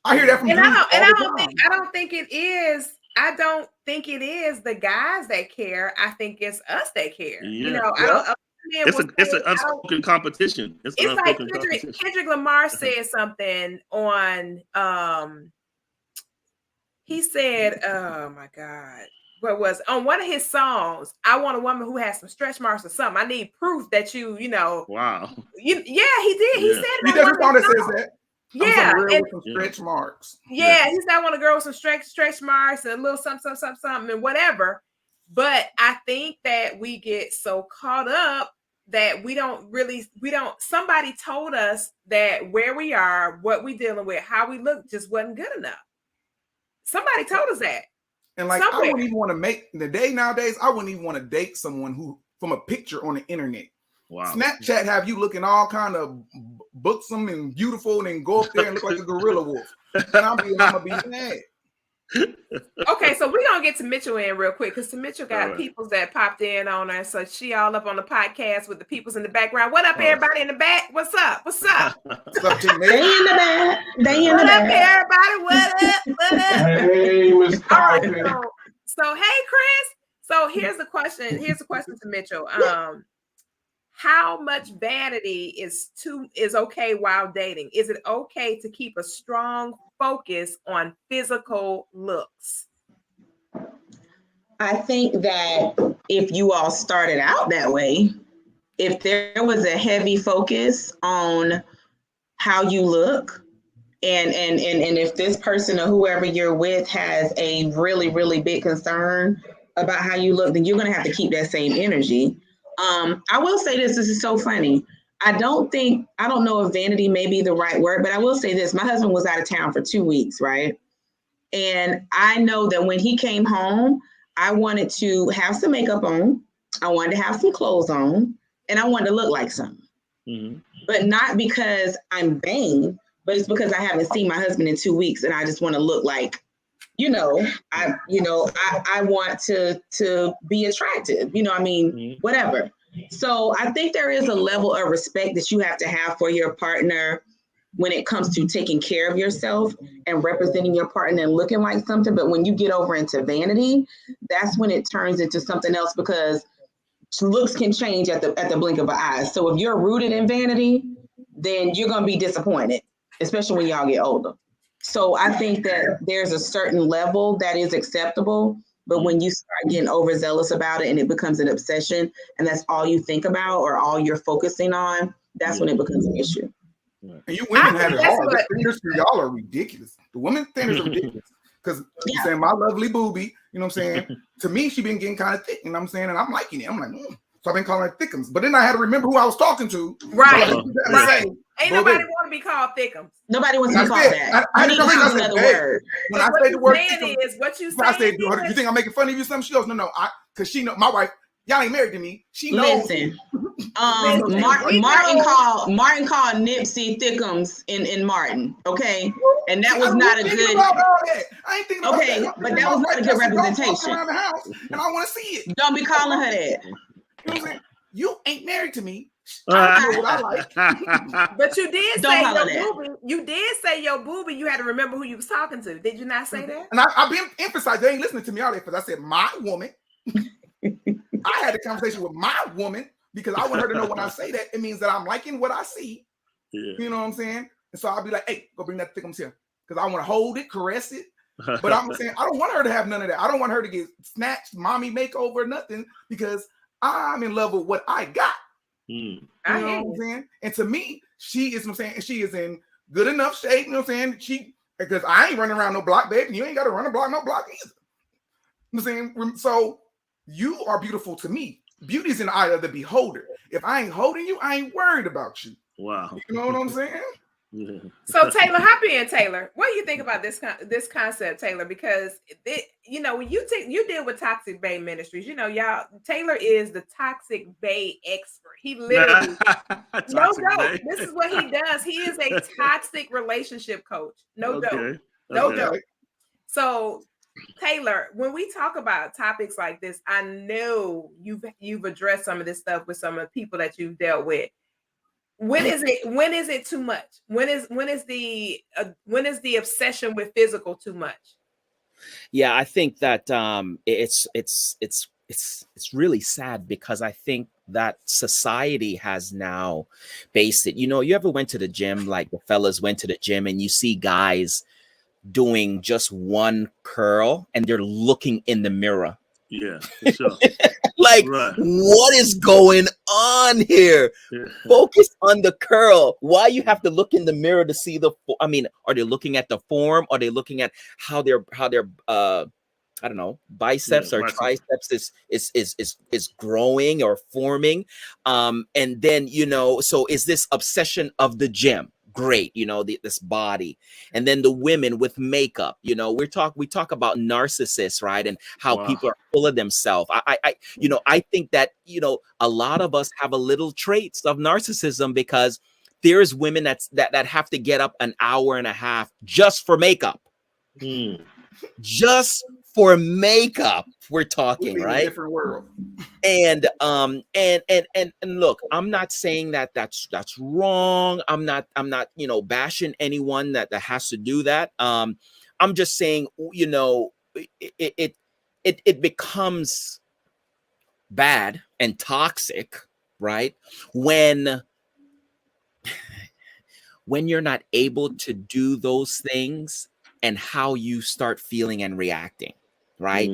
I hear that from dudes I don't think it is. I don't think it is the guys that care. I think it's us that care. You know, it's an unspoken competition. It's like Kendrick Lamar said something on he said, oh my God, what was on one of his songs, I want a woman who has some stretch marks or something. I need proof that you know. Wow. He did. He said he does a song that says that. Yeah, with some stretch marks. Yeah, he said I want a girl with some stretch marks and a little something and whatever. But I think that we get so caught up that we don't. Somebody told us that where we are, what we dealing with, how we look just wasn't good enough. Somebody told us that. And like, somewhere. I wouldn't even want to make the day nowadays. I wouldn't even want to date someone who from a picture on the internet. Wow. Snapchat have you looking all kind of buxom and beautiful, and then go up there and look like a gorilla wolf. And I'm gonna be mad. Okay, so we're gonna get to Mitchell in real quick because Mitchell got peoples that popped in on her, so she all up on the podcast with the peoples in the background. What up, everybody in the back? What's up? What's up? What's up, they in the back. What up, everybody? What up? Hey, Miss Koffe. All right, so hey, Chris. So here's the question. Here's the question to Mitchell. How much vanity is okay while dating? Is it okay to keep a strong focus on physical looks? I think that if you all started out that way, if there was a heavy focus on how you look, and if this person or whoever you're with has a really, really big concern about how you look, then you're going to have to keep that same energy. I will say this is so funny. I don't know if vanity may be the right word, but I will say this. My husband was out of town for 2 weeks, right? And I know that when he came home, I wanted to have some makeup on. I wanted to have some clothes on, and I wanted to look like something. but not because I'm vain, but it's because I haven't seen my husband in 2 weeks and I just want to look like, I want to be attractive, whatever. So I think there is a level of respect that you have to have for your partner when it comes to taking care of yourself and representing your partner and looking like something. But when you get over into vanity, that's when it turns into something else, because looks can change at the blink of an eye. So if you're rooted in vanity, then you're going to be disappointed, especially when y'all get older. So I think that there's a certain level that is acceptable, but when you start getting overzealous about it and it becomes an obsession and that's all you think about or all you're focusing on, that's when it becomes an issue. And you women have it hard. The standards for y'all are ridiculous. The women's standards are ridiculous. Because you're saying my lovely booby, you know what I'm saying? To me, she been getting kind of thick, you know what I'm saying? And I'm liking it. I'm like, So I've been calling her thickums. But then I had to remember who I was talking to. Right. So right. Ain't nobody want to be called thickums. Nobody wants to be called that. I need to use another word. When I say the word thickums, is what you say. I say, you think I'm making fun of you? Something? She goes, no. Because she know my wife. Y'all ain't married to me. She knows. Listen, Martin called Nipsey thickums in Martin. Okay, and that was not a good. I ain't thinking about okay, that. but that was not a good representation. Around the house, and I want to see it. Don't be calling her that. You know what I'm saying? You ain't married to me. I know what I like. But you did say your booby. You did say your booby. You had to remember who you was talking to. Did you not say that? And I've been emphasized. They ain't listening to me all day because I said my woman. I had a conversation with my woman because I want her to know when I say that, it means that I'm liking what I see. Yeah. You know what I'm saying? And so I'll be like, hey, go bring that thickums here. Because I want to hold it, caress it. But I'm saying I don't want her to have none of that. I don't want her to get snatched, mommy makeover, nothing, because I'm in love with what I got. You know what I'm saying? And to me, she is, what I'm saying, she is in good enough shape, you know what I'm saying? Because I ain't running around no block, babe, and you ain't got to run a block, no block either. You know what I'm saying? So you are beautiful to me. Beauty's in the eye of the beholder. If I ain't holding you, I ain't worried about you. Wow. You know what I'm saying? Yeah. So Taylor, hop in, Taylor. What do you think about this concept, Taylor? Because when you deal with Toxic Bay Ministries, y'all, Taylor is the Toxic Bay expert. He literally no joke. This is what he does. He is a toxic relationship coach. No joke. No joke. So Taylor, when we talk about topics like this, I know you've addressed some of this stuff with some of the people that you've dealt with. When is it too much? When is the obsession with physical too much? Yeah, I think that it's really sad because I think that society has now based it. You ever went to the gym, like the fellas went to the gym, and you see guys doing just one curl and they're looking in the mirror. Yeah, for sure. What is going on here? Yeah. Focus on the curl. Why you have to look in the mirror to see are they looking at the form? Are they looking at how their I don't know, biceps or triceps is growing or forming? And then, so is this obsession of the gym? Great, this body. And then the women with makeup, we talk about narcissists, right? And how people are full of themselves. I think that, a lot of us have a little traits of narcissism because there's women that have to get up an hour and a half just for makeup. Just for makeup, we're talking, right? In a different world. And look, I'm not saying that's wrong. I'm not bashing anyone that has to do that. I'm just saying, it becomes bad and toxic, right? When you're not able to do those things and how you start feeling and reacting, right?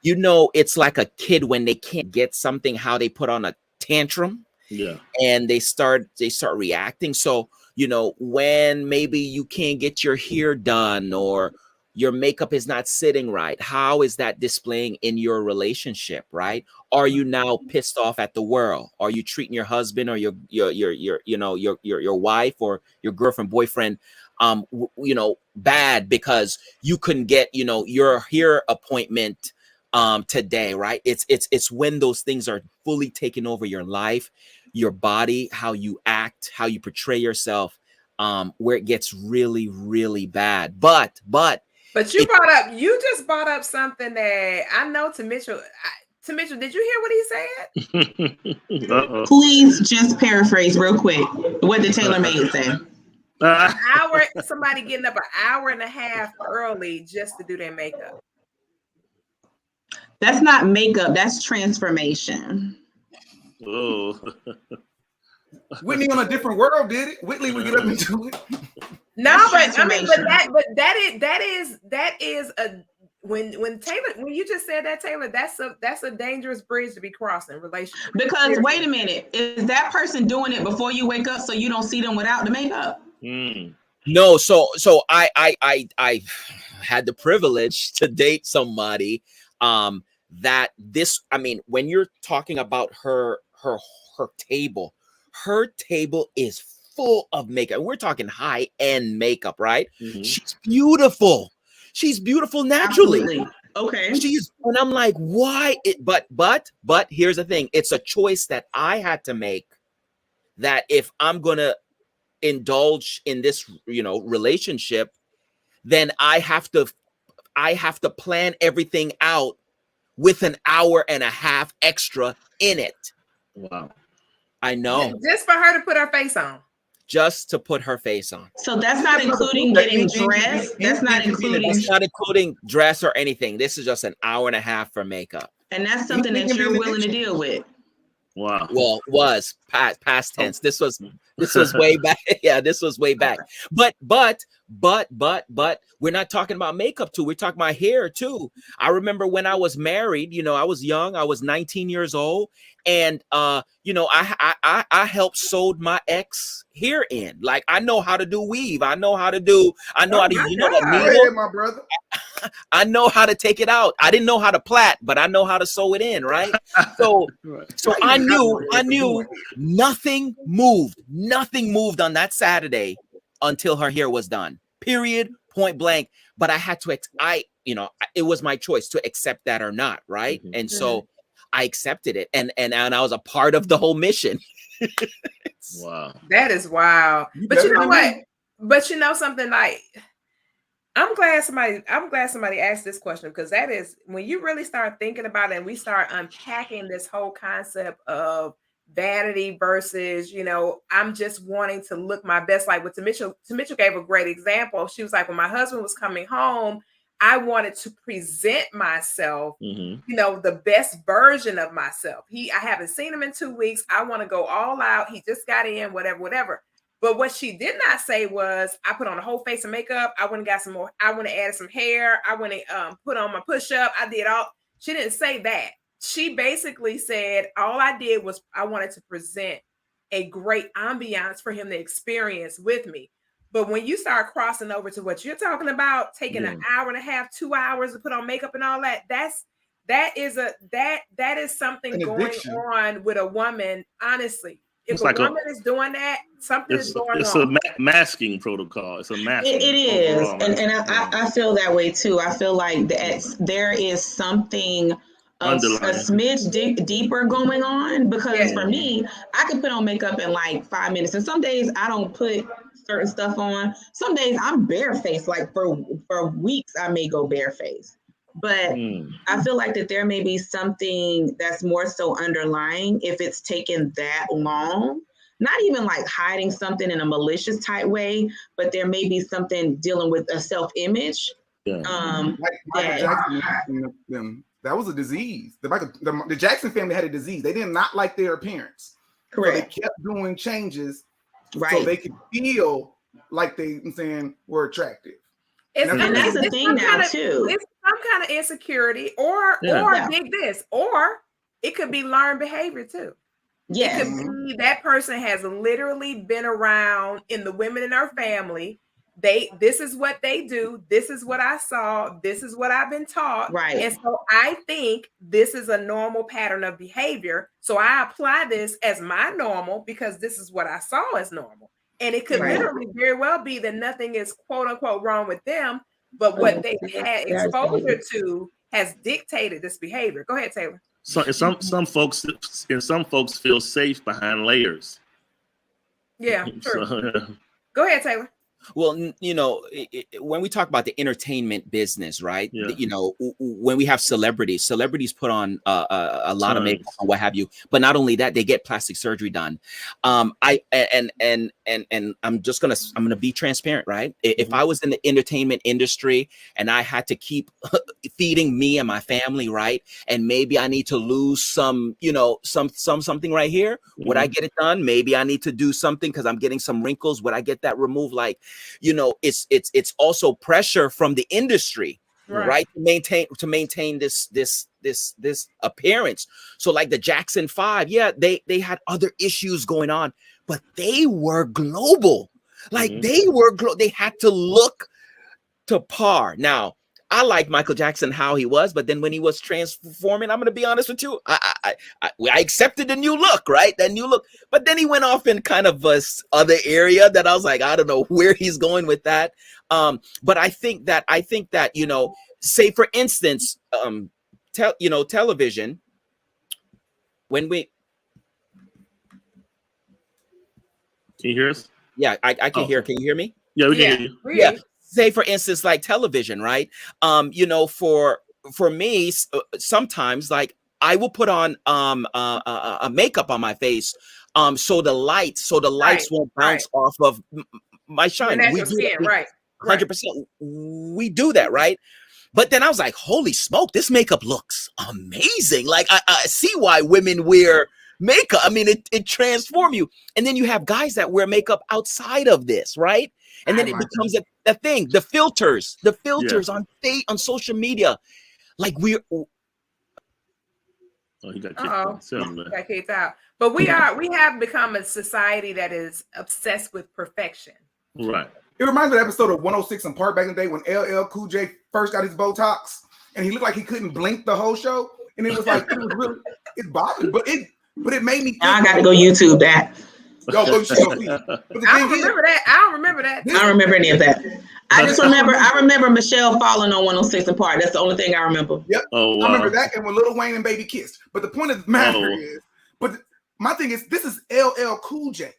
It's like a kid when they can't get something, how they put on a tantrum, and they start reacting. So, when maybe you can't get your hair done or your makeup is not sitting right, how is that displaying in your relationship, right? Are you now pissed off at the world? Are you treating your husband or your wife or your girlfriend, boyfriend, bad because you couldn't get, your hair appointment today, right? It's when those things are fully taking over your life, your body, how you act, how you portray yourself, where it gets really, really bad. But you just brought up something that I know to Mitchell. To Mitchell, did you hear what he said? Uh-oh. Please just paraphrase real quick. What did Taylor Made say? Somebody getting up an hour and a half early just to do their makeup. That's not makeup, that's transformation. Oh. Whitney on a different world did it. Whitley would get up and do it. No, That's but I mean, that is a when you just said that, Taylor, that's a dangerous bridge to be crossing relationship. Because wait a minute, is that person doing it before you wake up so you don't see them without the makeup? No, so I had the privilege to date somebody that this, I mean, when you're talking about her table is full of makeup. We're talking high-end makeup, right? Mm-hmm. She's beautiful. She's beautiful naturally. Absolutely. Okay. And I'm like, why? But here's the thing. It's a choice that I had to make, that if I'm gonna indulge in this, relationship, then I have to plan everything out with an hour and a half extra in it. Wow. I know. Just for her to put her face on. Just to put her face on. So that's not including getting dressed. That's not including dress or anything. This is just an hour and a half for makeup. And that's something that you're willing to deal with. Wow. Well, was past tense. This was way back. Yeah, this was way back. But we're not talking about makeup too. We're talking about hair too. I remember when I was married, I was young. I was 19 years old, and I helped sewed my ex hair in. Like, I know how to do weave. I know how to needle. Hey, my brother. I know how to take it out. I didn't know how to plait, but I know how to sew it in, right? So I knew nothing moved. Nothing moved on that Saturday until her hair was done. Period. Point blank. But I had to, it was my choice to accept that or not, right? Mm-hmm. And so I accepted it, and I was a part of the whole mission. Wow. That is wild. But you know what? But you know something, like, I'm glad somebody asked this question, because that is, when you really start thinking about it and we start unpacking this whole concept of vanity versus, I'm just wanting to look my best. Like what Mitchell gave a great example. She was like, when my husband was coming home, I wanted to present myself, the best version of myself. I haven't seen him in 2 weeks. I want to go all out. He just got in, whatever. But what she did not say was, I put on a whole face of makeup. I went and got some more. I went and added some hair. I went and put on my push-up. I did all. She didn't say that. She basically said, all I did was I wanted to present a great ambiance for him to experience with me. But when you start crossing over to what you're talking about, taking an hour and a half, 2 hours to put on makeup and all that, that is something going on with a woman, honestly. If a woman is doing that, something is going on. It's a masking protocol. It's a masking. It is. And I feel that way too. I feel like there is something a smidge deeper going on, because for me, I can put on makeup in like 5 minutes. And some days I don't put certain stuff on. Some days I'm barefaced. Like for weeks, I may go barefaced. But I feel like that there may be something that's more so underlying if it's taken that long. Not even like hiding something in a malicious type way, but there may be something dealing with a self-image. Michael Jackson, that was a disease. The Jackson family had a disease. They did not like their appearance. Correct. So they kept doing changes so they could feel like they were attractive. And that's the thing now too. It's some kind of insecurity, or dig this, or it could be learned behavior too. Yes. It could be that person has literally been around in the women in her family. This is what they do. This is what I saw. This is what I've been taught. Right. And so I think this is a normal pattern of behavior. So I apply this as my normal because this is what I saw as normal. And it could literally very well be that nothing is quote unquote wrong with them, but what they had exposure to has dictated this behavior. Go ahead, Taylor. So some folks feel safe behind layers. Yeah, true. So, Go ahead, Taylor. Well, when we talk about the entertainment business, right? Yeah. When we have celebrities put on a lot of makeup Tons. and what have you. But not only that, they get plastic surgery done. I'm gonna be transparent, right? If I was in the entertainment industry and I had to keep feeding me and my family, right, and maybe I need to lose some, something right here. Would I get it done? Maybe I need to do something because I'm getting some wrinkles. Would I get that removed? Like, it's also pressure from the industry, right? To maintain this appearance. So like the Jackson 5, yeah, they had other issues going on, but they were global. Like they had to look to par. Now, I like Michael Jackson how he was, but then when he was transforming, I'm going to be honest with you, I accepted the new look, right? That new look, but then he went off in kind of a other area that I was like, I don't know where he's going with that. But I think that say for instance, television. When we can you hear us? Yeah, I can hear. Can you hear me? Yeah, we can hear you. Yeah. Say for instance, like television, right? For me, sometimes like I will put on a makeup on my face, so the lights won't bounce off of my shine. We do skin, that, 100%. We do that, right? But then I was like, holy smoke, this makeup looks amazing. Like I see why women wear makeup. I mean, it transforms you. And then you have guys that wear makeup outside of this, right? And then it becomes a thing. The filters on social media, like we're. Oh, he got kicked out. But we have become a society that is obsessed with perfection. Right. It reminds me of the episode of 106 in Park back in the day when LL Cool J first got his Botox and he looked like he couldn't blink the whole show. And it was like, it bothered, but it made me. I got to go YouTube that. I don't remember that. I don't remember that. I don't remember any of that. I remember Michelle falling on 106 in Park. That's the only thing I remember. Yep. Oh, wow. I remember that and when Lil Wayne and Baby kissed. But the point of the matter is, my thing is, this is LL Cool J.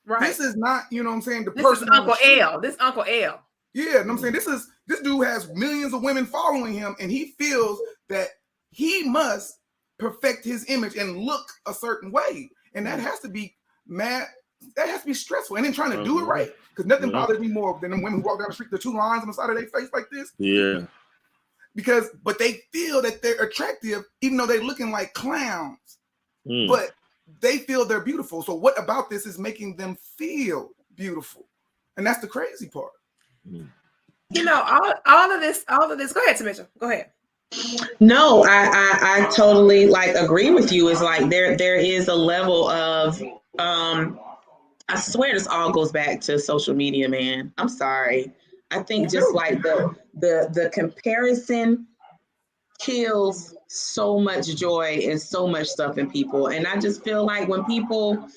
Right. This is not, you know what I'm saying, the person. Is Uncle L. This Uncle L. Yeah, you know what I'm saying? This dude has millions of women following him, and he feels that he must perfect his image and look a certain way. And that has to be that has to be stressful. And then trying to do it right. Because nothing bothers me more than them women who walk down the street, the two lines on the side of their face like this. Yeah. But they feel that they're attractive, even though they're looking like clowns. But they feel they're beautiful. So what about this is making them feel beautiful? And that's the crazy part. All of this. Go ahead, Mitchell. Go ahead. No, I totally agree with you. It's like there is a level of I swear this all goes back to social media, man. I'm sorry. I think just like the comparison kills so much joy and so much stuff in people. And I just feel like when people,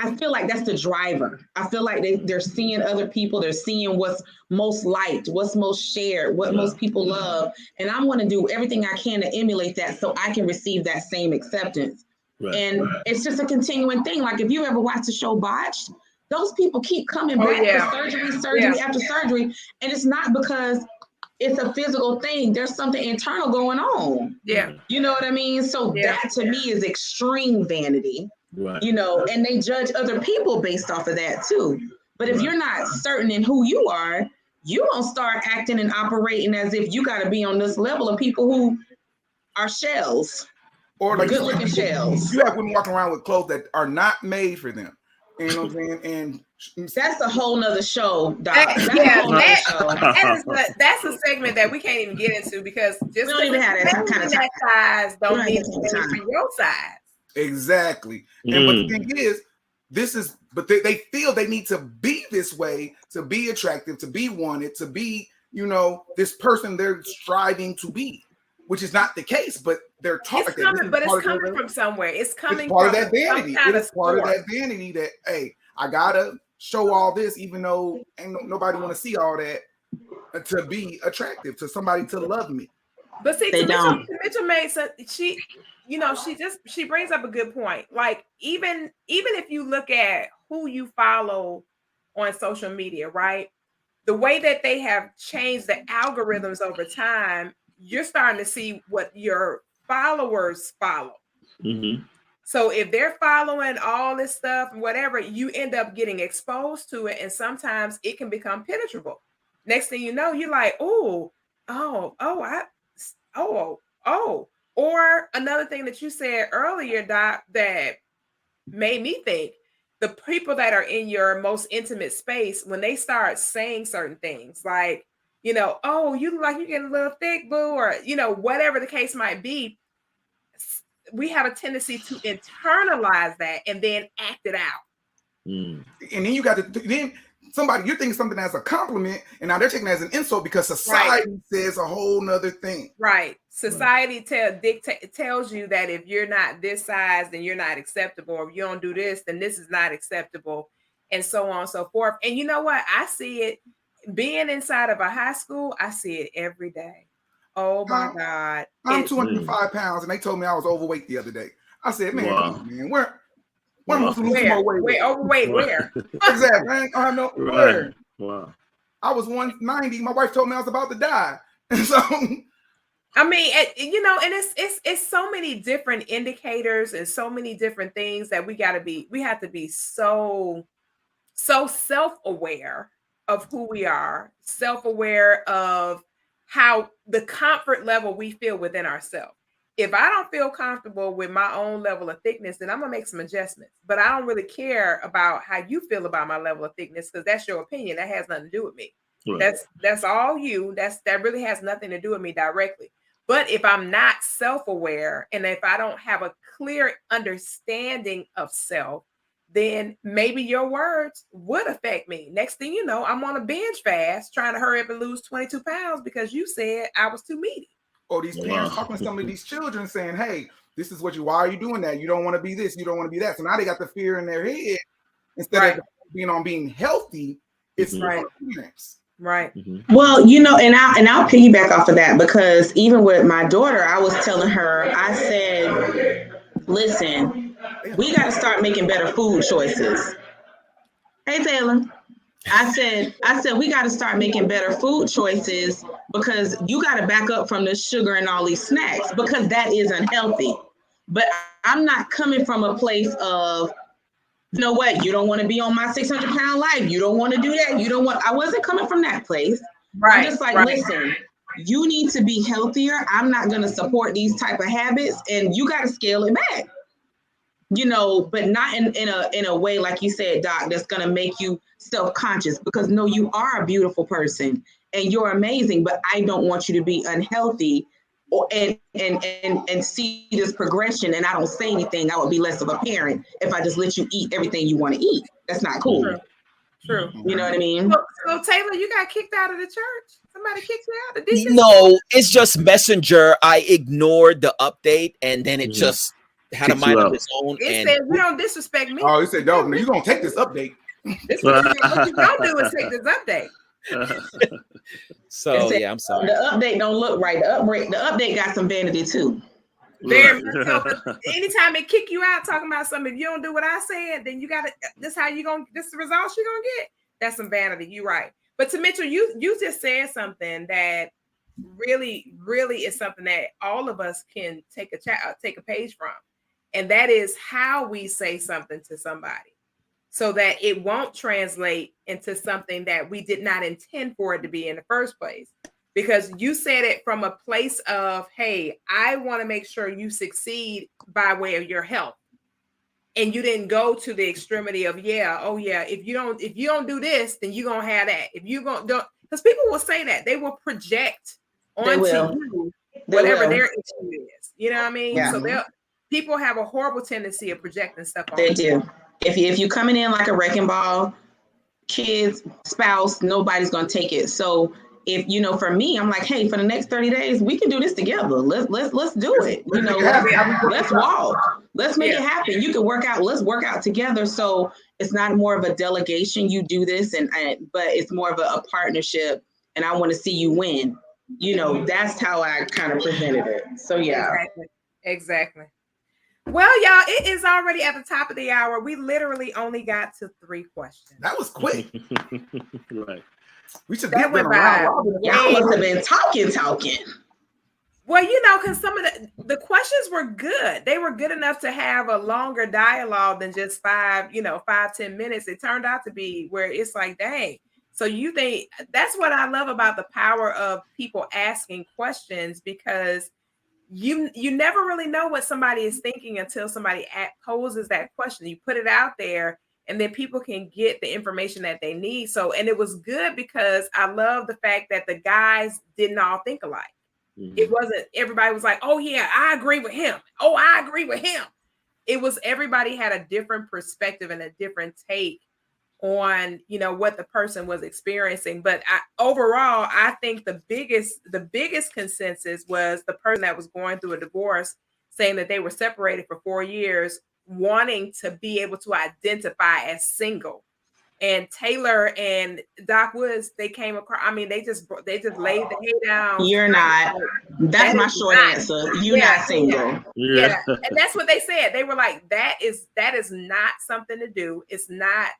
I feel like that's the driver. I feel like they're seeing other people, they're seeing what's most liked, what's most shared, what most people love. And I'm going to do everything I can to emulate that so I can receive that same acceptance. Right. And it's just a continuing thing. Like if you ever watch the show Botched, those people keep coming back for surgery after surgery. And it's not because it's a physical thing. There's something internal going on. Yeah. You know what I mean? So that to me is extreme vanity. Right. And they judge other people based off of that too. But if you're not certain in who you are, you don't start acting and operating as if you got to be on this level of people who are shells. Or like good-looking shells. You have women walking around with clothes that are not made for them. You know what I'm saying? And that's a whole nother show, Doc. That's a segment that we can't even get into because just we don't even have that kind of time. Size don't mean it's for your size. Exactly. And but the thing is, but they feel they need to be this way to be attractive, to be wanted, to be, this person they're striving to be, which is not the case, but they're taught. It's coming from somewhere. It's coming part from of that vanity. It's part of that vanity that, hey, I gotta show all this, even though ain't nobody want to see all that to be attractive, to somebody to love me. But see, They don't. Mitchell made some, she brings up a good point. Like even if you look at who you follow on social media, right? The way that they have changed the algorithms over time, you're starting to see what your followers follow. Mm-hmm. So if they're following all this stuff, whatever, you end up getting exposed to it, and sometimes it can become penetrable. Next thing you know, you're like, oh, oh. Or another thing that you said earlier, Doc, that made me think, the people that are in your most intimate space, when they start saying certain things like, oh, you look like you're getting a little thick, boo, or, whatever the case might be, we have a tendency to internalize that and then act it out. Mm. And then you got to, then somebody, you're thinking something as a compliment, and now they're taking it as an insult because society says a whole nother thing. Right. Society tells you that if you're not this size, then you're not acceptable. Or if you don't do this, then this is not acceptable. And so on and so forth. And you know what? I see it being inside of a high school. I see it every day. Oh my God. I'm 205 pounds, and they told me I was overweight the other day. I said, man, come on, man. Where am I supposed to lose some more weight? Wait, overweight, where? Exactly. I don't know where. Wow. I was 190. My wife told me I was about to die. And so, I mean, and it's so many different indicators and so many different things that we have to be so self-aware of who we are, self-aware of how the comfort level we feel within ourselves. If I don't feel comfortable with my own level of thickness, then I'm gonna make some adjustments. But I don't really care about how you feel about my level of thickness, because that's your opinion. That has nothing to do with me. Right. That's all you. That really has nothing to do with me directly. But if I'm not self-aware, and if I don't have a clear understanding of self, then maybe your words would affect me. Next thing you know, I'm on a binge fast trying to hurry up and lose 22 pounds because you said I was too meaty. Or these parents talking to some of these children saying, hey, this is what why are you doing that? You don't want to be this, you don't want to be that. So now they got the fear in their head instead of being healthy. It's parents. Right. Mm-hmm. Well, and I'll piggyback off of that, because even with my daughter, I was telling her, I said, listen, we got to start making better food choices. Hey, Taylor. I said, we got to start making better food choices, because you got to back up from the sugar and all these snacks, because that is unhealthy. But I'm not coming from a place of, you know what, you don't want to be on my 600-pound life. You don't want to do that. I wasn't coming from that place. Right. I'm just like, listen, you need to be healthier. I'm not going to support these type of habits, and you got to scale it back. But not in a way, like you said, Doc, that's going to make you self-conscious, because no, you are a beautiful person and you're amazing, but I don't want you to be unhealthy and see this progression and I don't say anything. I would be less of a parent if I just let you eat everything you want to eat. That's not cool. True. You know what I mean? So Taylor, you got kicked out of the church? Somebody kicked you out? No, it's just Messenger. I ignored the update, and then it just had a mind of its own. It said, you don't disrespect me. Oh, it said, no, you're going to take this update. What you don't do is take this update. So, yeah, I'm sorry. The update don't look right. The update got some vanity, too. Very much so. Anytime they kick you out talking about something, if you don't do what I said, then you got to, this is the results you're going to get. That's some vanity. You're right. But to Mitchell, you just said something that really, really is something that all of us can take a page from. And that is how we say something to somebody, so that it won't translate into something that we did not intend for it to be in the first place. Because you said it from a place of, hey, I want to make sure you succeed by way of your health. And you didn't go to the extremity of, if you don't do this, then you're going to have that. If you don't, because people will say that. They will project onto you whatever their issue is. You know what I mean? Yeah. So people have a horrible tendency of projecting stuff on They do. If you coming in like a wrecking ball, kids, spouse, nobody's going to take it. So if, for me, I'm like, hey, for the next 30 days, we can do this together. Let's do it. Let's walk. Let's make it happen. You can work out. Let's work out together. So it's not more of a delegation. You do this, but it's more of a partnership. And I want to see you win. That's how I kind of presented it. So yeah. Exactly. Well, y'all, it is already at the top of the hour. We literally only got to 3 questions. That was quick. Right. We should That went by. Y'all must have been talking. Well, because some of the questions were good. They were good enough to have a longer dialogue than just 5-10 minutes. It turned out to be where it's like, dang. So you think that's what I love about the power of people asking questions, because you never really know what somebody is thinking until somebody poses that question. You put it out there, and then people can get the information that they need. So, and it was good because I love the fact that the guys didn't all think alike. It wasn't everybody was like, oh yeah, I agree with him. Oh, I agree with him. It was everybody had a different perspective and a different take on what the person was experiencing. But overall, I think the biggest consensus was the person that was going through a divorce saying that they were separated for 4 years, wanting to be able to identify as single. And Taylor and Doc Woods, they came across. I mean, they just laid the hay down. You're not. That's my short answer. You're not single. Yeah, and that's what they said. They were like, that is not something to do. It's not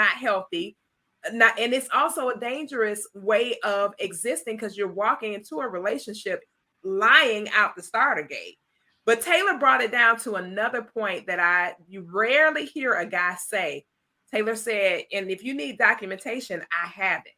healthy. And it's also a dangerous way of existing, because you're walking into a relationship lying out the starter gate. But Taylor brought it down to another point that you rarely hear a guy say. Taylor said, and if you need documentation, I have it.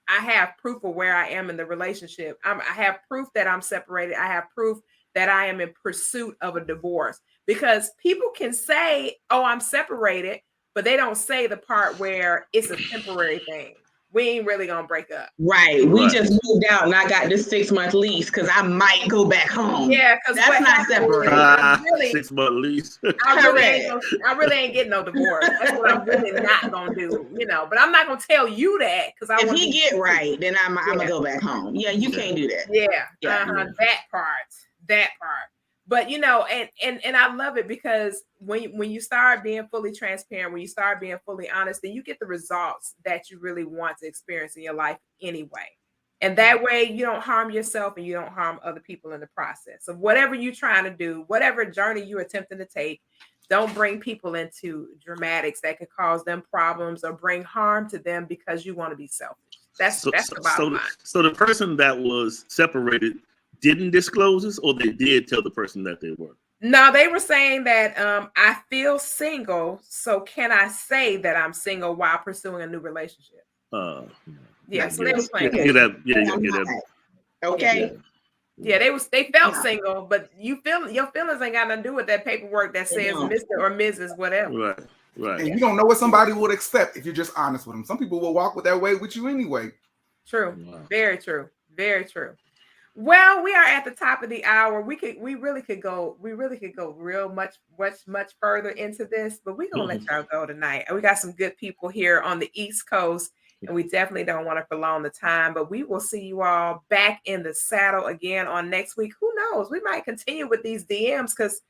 I have proof of where I am in the relationship. I have proof that I'm separated. I have proof that I am in pursuit of a divorce. Because people can say, oh, I'm separated, but they don't say the part where it's a temporary thing. We ain't really gonna break up. Right. We just moved out and I got this 6-month lease because I might go back home. Yeah, because that's not separate. 6-month lease. I really ain't getting no divorce. That's what I'm really not gonna do, But I'm not gonna tell you that, because if he get right, then I'm gonna go back home. Yeah, you can't do that. Yeah. That part. But and I love it, because when you start being fully transparent, when you start being fully honest, then you get the results that you really want to experience in your life anyway. And that way you don't harm yourself and you don't harm other people in the process. So whatever you're trying to do, whatever journey you're attempting to take, don't bring people into dramatics that could cause them problems or bring harm to them because you want to be selfish. That's the bottom line. So the person that was separated didn't disclose this, or they did tell the person that they were? No, they were saying that I feel single, so can I say that I'm single while pursuing a new relationship? So they were playing. Okay. Yeah, they felt single, but your feelings ain't got nothing to do with that paperwork that says Mr. or Mrs. whatever. Right. And you don't know what somebody would accept if you're just honest with them. Some people will walk with that way with you anyway. True. Wow. Very true. Very true. Well, we are at the top of the hour. We really could go real much further into this, but we're gonna let y'all go tonight. We got some good people here on the East Coast, and we definitely don't want to prolong the time, but we will see you all back in the saddle again on next week. Who knows? We might continue with these DMs, because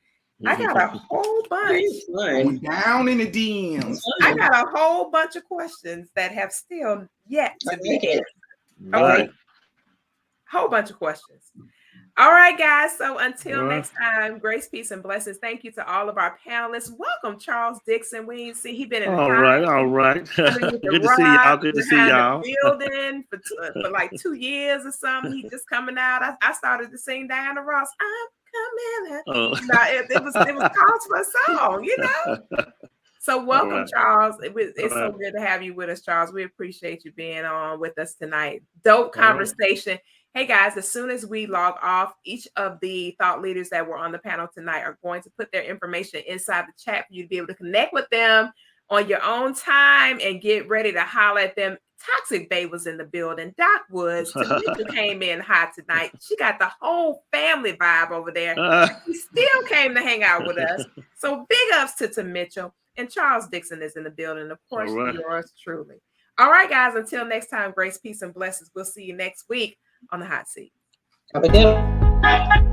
I got a whole bunch. Going down in the DMs. I got a whole bunch of questions that have still yet to be answered. Okay. Whole bunch of questions. All right, guys. So until next time, grace, peace, and blessings. Thank you to all of our panelists. Welcome, Charles Dixon. We didn't see he been in the all right. Good to see y'all. Good to see y'all. Building for like 2 years or something. He just coming out. I started to sing Diana Ross. I'm coming. It was called for a song, So welcome, Charles. It's so good to have you with us, Charles. We appreciate you being on with us tonight. Dope conversation. Hey guys, as soon as we log off, each of the thought leaders that were on the panel tonight are going to put their information inside the chat for you to be able to connect with them on your own time and get ready to holler at them. Toxic Bay was in the building. Doc Woods came in hot tonight. She got the whole family vibe over there. She still came to hang out with us. So big ups to Mitchell. And Charles Dixon is in the building. Of course, yours truly. All right, guys. Until next time, grace, peace, and blessings. We'll see you next week on the hot seat. Have a good